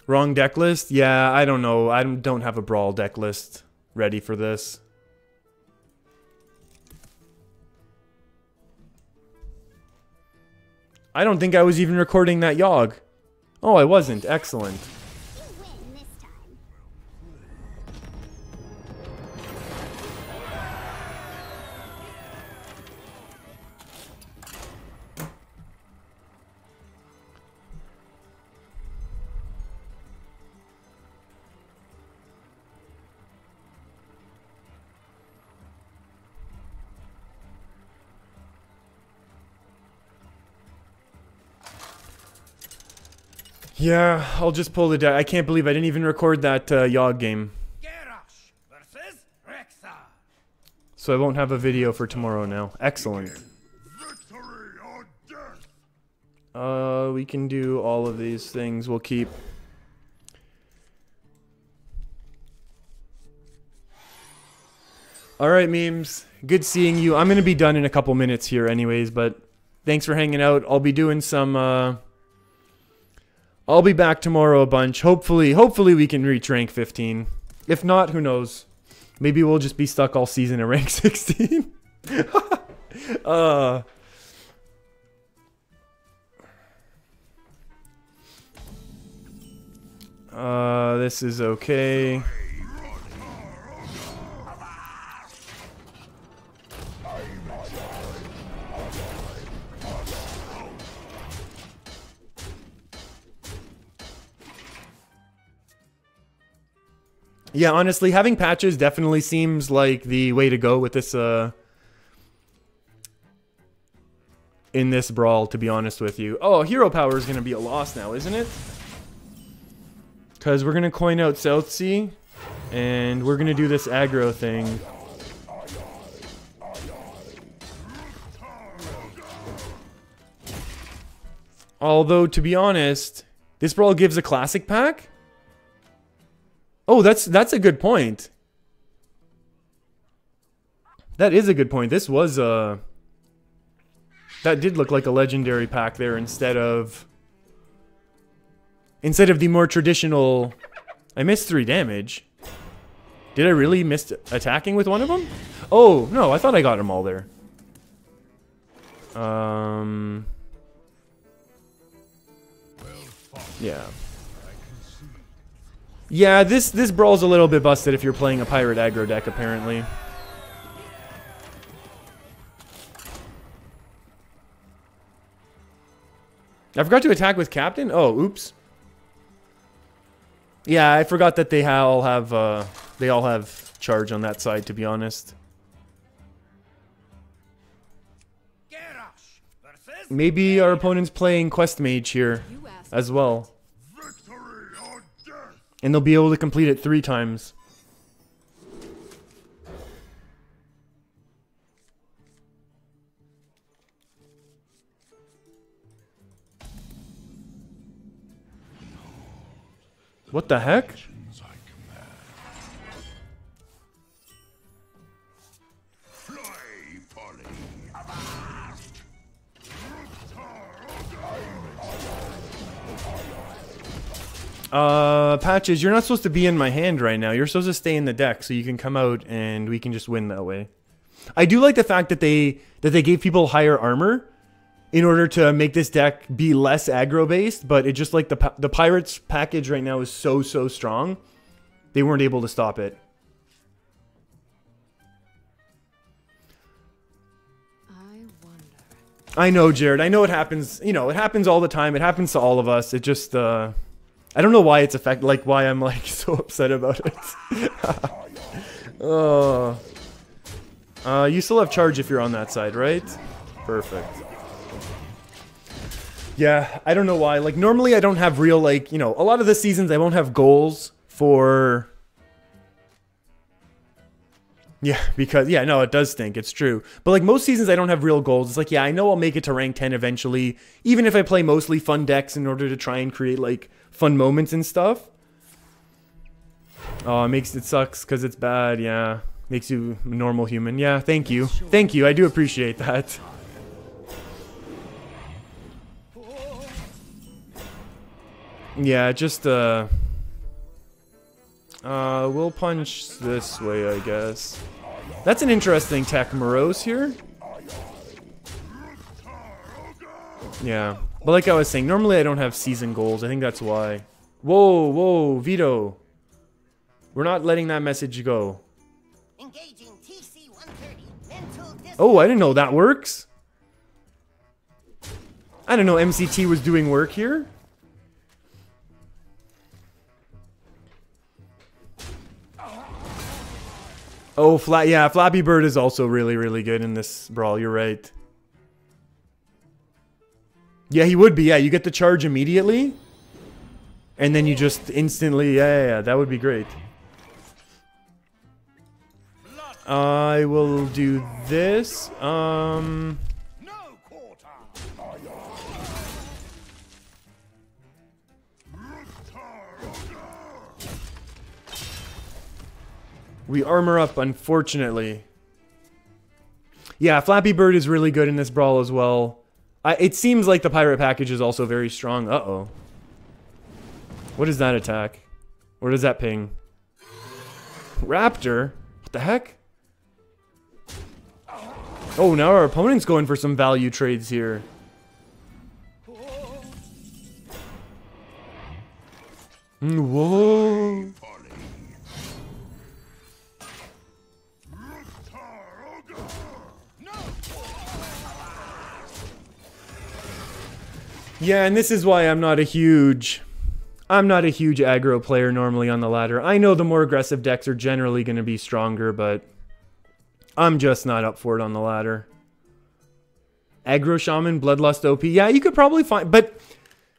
Wrong deck list? Yeah, I don't know. I don't have a brawl deck list ready for this. I don't think I was even recording that Yogg. Oh, I wasn't. Excellent. You win this time. Yeah, I'll just pull the deck. I can't believe I didn't even record that Yogg game. Garrosh versus Rexa. So I won't have a video for tomorrow now. Excellent. Victory or death! We can do all of these things. We'll keep... Alright, memes. Good seeing you. I'm going to be done in a couple minutes here anyways, but thanks for hanging out. I'll be doing some... I'll be back tomorrow a bunch. Hopefully we can reach rank 15. If not, who knows? Maybe we'll just be stuck all season at rank 16. This is okay. Yeah, honestly, having patches definitely seems like the way to go with this, in this brawl, to be honest with you. Oh, hero power is going to be a loss now, isn't it? Because we're going to coin out Southsea, and we're going to do this aggro thing. Although, to be honest, this brawl gives a classic pack? Oh, that's a good point. That is a good point. This was that did look like a legendary pack there instead of the more traditional. I missed 3 damage. Did I really miss attacking with one of them? Oh, no, I thought I got them all there. Yeah. Yeah, this brawl's a little bit busted if you're playing a pirate aggro deck, apparently. I forgot to attack with Captain? Oh, oops. Yeah, I forgot that they all have charge on that side, to be honest. Maybe our opponent's playing Quest Mage here as well. And they'll be able to complete it 3 times. What the heck? Patches, you're not supposed to be in my hand right now. You're supposed to stay in the deck so you can come out and we can just win that way. I do like the fact that they gave people higher armor in order to make this deck be less aggro based, but it just like the Pirates package right now is so strong. They weren't able to stop it. I know, Jared. I know it happens. You know, it happens all the time. It happens to all of us. It just I don't know why it's why I'm like so upset about it. Oh. You still have charge if you're on that side, right? Perfect. Yeah, I don't know why. Like, normally I don't have real, like, you know, a lot of the seasons I won't have goals for... Yeah, because, yeah, no, it does stink. It's true. But, like, most seasons I don't have real goals. It's like, yeah, I know I'll make it to rank 10 eventually, even if I play mostly fun decks in order to try and create, like, fun moments and stuff. Oh, it sucks because it's bad, yeah. Makes you a normal human. Yeah, thank you. Thank you, I do appreciate that. Yeah, just, we'll punch this way, I guess. That's an interesting tech, Morose here. Yeah, but like I was saying, normally I don't have season goals. I think that's why. Whoa, whoa, Vito. We're not letting that message go. Engaging TC 130. Oh, I didn't know that works. I didn't know MCT was doing work here. Oh, yeah, Flappy Bird is also really, really good in this brawl. You're right. Yeah, he would be. Yeah, you get the charge immediately. And then you just instantly... Yeah, that would be great. I will do this. We armor up, unfortunately. Yeah, Flappy Bird is really good in this brawl as well. It seems like the pirate package is also very strong. Uh-oh. What is that attack? Or does that ping? Raptor? What the heck? Oh, now our opponent's going for some value trades here. Whoa. Yeah, and this is why I'm not a huge aggro player normally on the ladder. I know the more aggressive decks are generally going to be stronger, but I'm just not up for it on the ladder. Aggro Shaman, Bloodlust OP. Yeah, you could probably find, but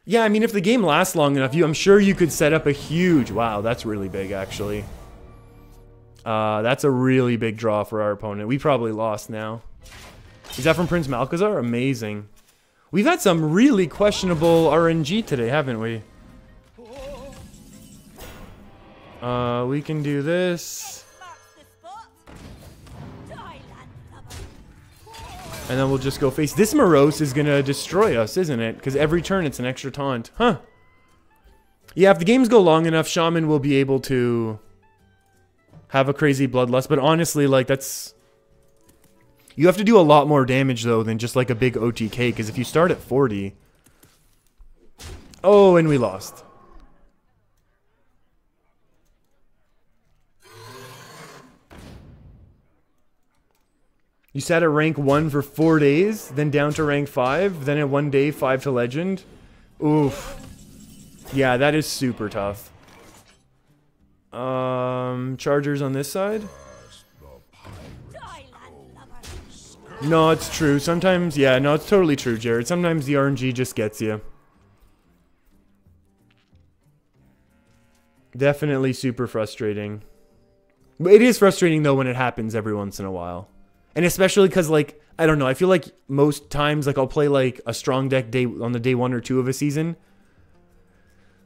yeah, I mean, if the game lasts long enough, I'm sure you could set up a huge, wow, that's really big actually. That's a really big draw for our opponent. We probably lost now. Is that from Prince Malchezaar? Amazing. We've had some really questionable RNG today, haven't we? We can do this. And then we'll just go face. This Morose is going to destroy us, isn't it? Because every turn it's an extra taunt. Huh. Yeah, if the games go long enough, Shaman will be able to have a crazy Bloodlust. But honestly, like, that's... You have to do a lot more damage, though, than just, like, a big OTK. Because if you start at 40... Oh, and we lost. You sat at rank 1 for 4 days, then down to rank 5, then at 1 day, 5 to legend. Oof. Yeah, that is super tough. Chargers on this side? No, it's true. Sometimes, yeah, no, it's totally true, Jared. Sometimes the RNG just gets you. Definitely super frustrating. But it is frustrating, though, when it happens every once in a while. And especially because, like, I don't know, I feel like most times, like, I'll play, like, a strong deck on the day 1 or 2 of a season.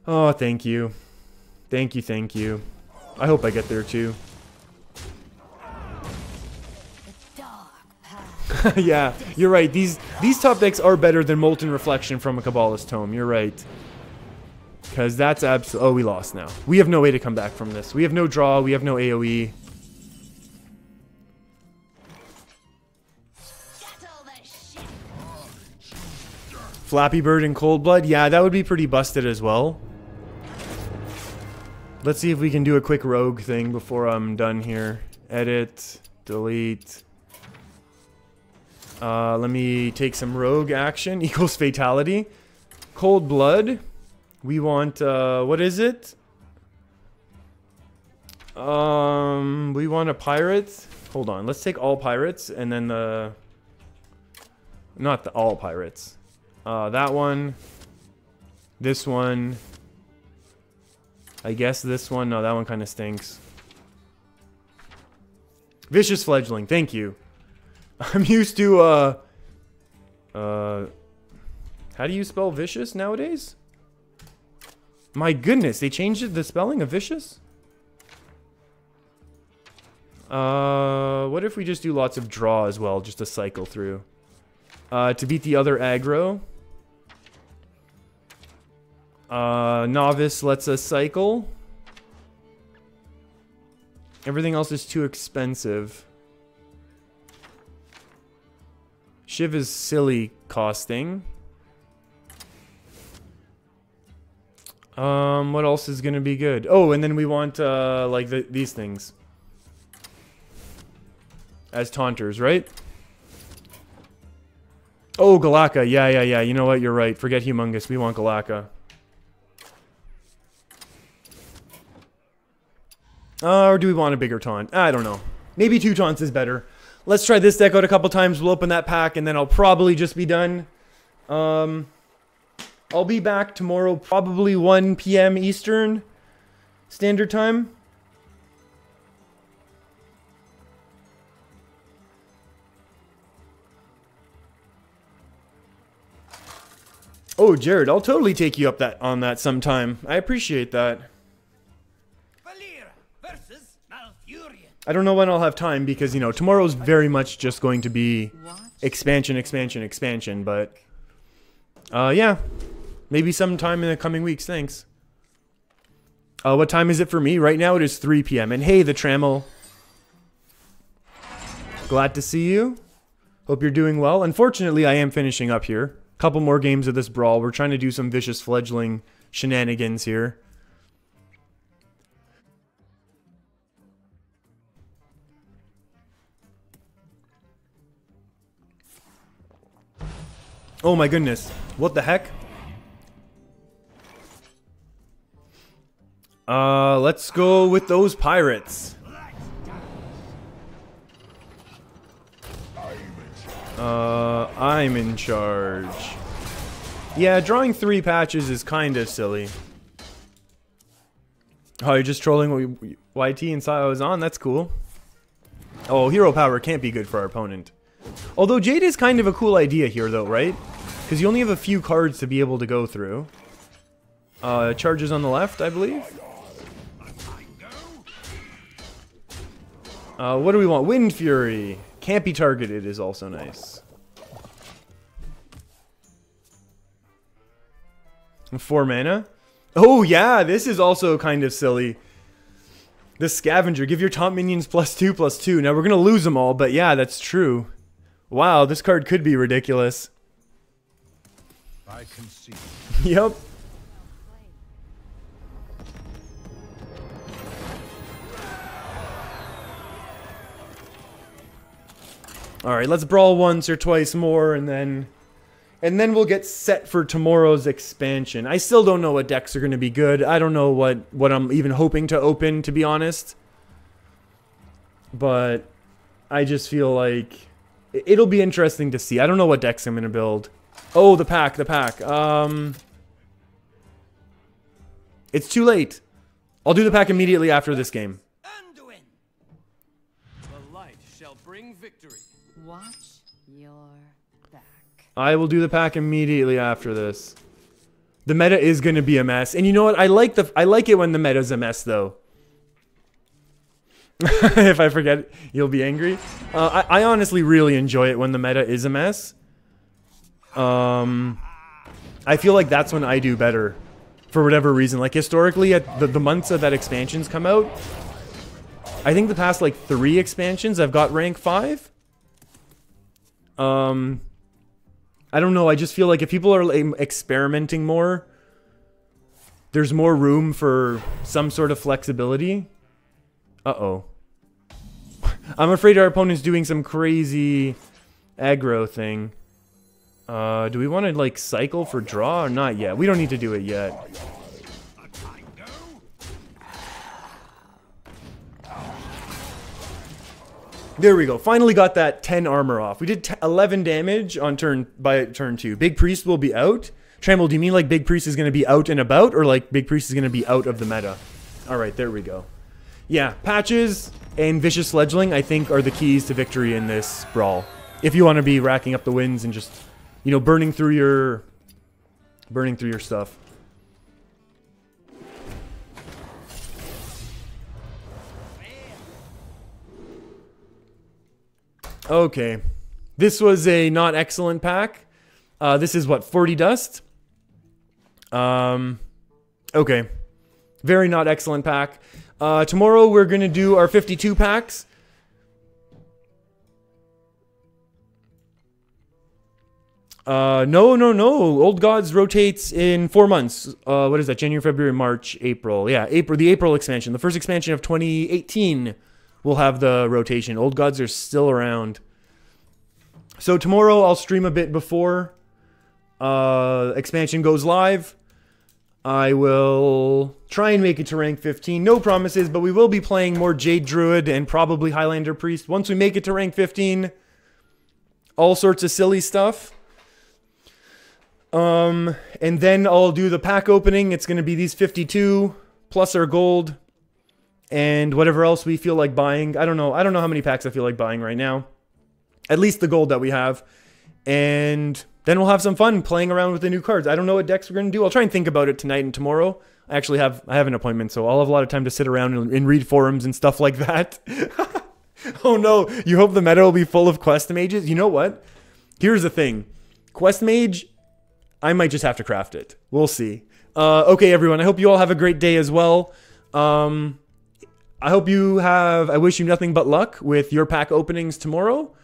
Oh, thank you. Thank you, thank you. I hope I get there, too. Yeah, you're right. These top decks are better than Molten Reflection from a Kabbalist Tome. You're right. Because that's absolutely... Oh, we lost now. We have no way to come back from this. We have no draw. We have no AoE. Flappy Bird and Cold Blood? Yeah, that would be pretty busted as well. Let's see if we can do a quick rogue thing before I'm done here. Edit. Delete. Let me take some rogue action. Equals fatality. Cold Blood. We want, what is it? We want a pirate. Hold on. Let's take all pirates and then the... Not the all pirates. That one. This one. I guess this one. No, that one kind of stinks. Vicious Fledgling. Thank you. I'm used to, how do you spell vicious nowadays? My goodness, they changed the spelling of vicious? What if we just do lots of draw as well, just to cycle through? To beat the other aggro. Novice lets us cycle. Everything else is too expensive. Shiv is silly costing. What else is gonna be good? Oh, and then we want, like, these things. As taunters, right? Oh, Galaka. Yeah. You know what? You're right. Forget Humongous. We want Galaka. Or do we want a bigger taunt? I don't know. Maybe 2 taunts is better. Let's try this deck out a couple times. We'll open that pack, and then I'll probably just be done. I'll be back tomorrow, probably 1 p.m. Eastern Standard Time. Oh, Jared, I'll totally take you up on that sometime. I appreciate that. I don't know when I'll have time because, you know, tomorrow's very much just going to be expansion, but yeah, maybe sometime in the coming weeks. Thanks. What time is it for me? Right now it is 3 p.m. And hey, the Trammel. Glad to see you. Hope you're doing well. Unfortunately, I am finishing up here. Couple more games of this brawl. We're trying to do some Vicious Fledgling shenanigans here. Oh my goodness. What the heck? Let's go with those pirates. I'm in charge. Yeah, drawing 3 patches is kind of silly. Oh, you're just trolling what YT and Sayo is on? That's cool. Oh, hero power can't be good for our opponent. Although Jade is kind of a cool idea here though, right? Because you only have a few cards to be able to go through. Charges on the left, I believe. What do we want? Wind Fury. Can't be targeted is also nice. 4 mana. Oh yeah, this is also kind of silly. The Scavenger. Give your top minions +2/+2. Now we're gonna lose them all, but yeah, that's true. Wow, this card could be ridiculous. I can see. Yep. Alright, let's brawl once or twice more and then we'll get set for tomorrow's expansion. I still don't know what decks are going to be good. I don't know what I'm even hoping to open, to be honest. But I just feel like it'll be interesting to see. I don't know what decks I'm going to build. Oh, the pack. It's too late. I'll do the pack immediately after this game. Anduin! The light shall bring victory. Watch your back. I will do the pack immediately after this. The meta is going to be a mess. And you know what? I like it when the meta's a mess, though. If I forget, you'll be angry. I honestly really enjoy it when the meta is a mess. I feel like that's when I do better. For whatever reason. Like, historically, at the months that expansions come out, I think the past, like, 3 expansions, I've got rank 5. I don't know, I just feel like if people are experimenting more, there's more room for some sort of flexibility. Uh-oh. I'm afraid our opponent's doing some crazy aggro thing. Do we want to, like, cycle for draw or not yet? We don't need to do it yet. There we go. Finally got that 10 armor off. We did 11 damage on turn 2. Big Priest will be out. Tramble, do you mean like Big Priest is going to be out and about, or like Big Priest is going to be out of the meta? Alright, there we go. Yeah, patches and Vicious Fledgling, I think, are the keys to victory in this brawl. If you want to be racking up the wins and just, you know, burning through your stuff. Okay, this was a not excellent pack. This is what, 40 dust? Okay, very not excellent pack. Tomorrow we're gonna do our 52 packs. No. Old Gods rotates in 4 months. What is that? January, February, March, April. Yeah, the April expansion. The first expansion of 2018 will have the rotation. Old Gods are still around. So tomorrow I'll stream a bit before expansion goes live. I will try and make it to rank 15. No promises, but we will be playing more Jade Druid and probably Highlander Priest. Once we make it to rank 15, all sorts of silly stuff. And then I'll do the pack opening. It's going to be these 52 plus our gold and whatever else we feel like buying. I don't know how many packs I feel like buying right now. At least the gold that we have. And then we'll have some fun playing around with the new cards. I don't know what decks we're going to do. I'll try and think about it tonight and tomorrow. I have an appointment, so I'll have a lot of time to sit around and read forums and stuff like that. Oh no, you hope the meta will be full of quest mages? You know what? Here's the thing. Quest mage, I might just have to craft it. We'll see. Okay, everyone, I hope you all have a great day as well. I wish you nothing but luck with your pack openings tomorrow.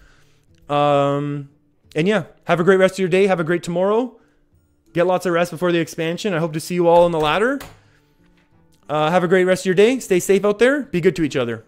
And yeah, have a great rest of your day. Have a great tomorrow. Get lots of rest before the expansion. I hope to see you all on the ladder. Have a great rest of your day. Stay safe out there. Be good to each other.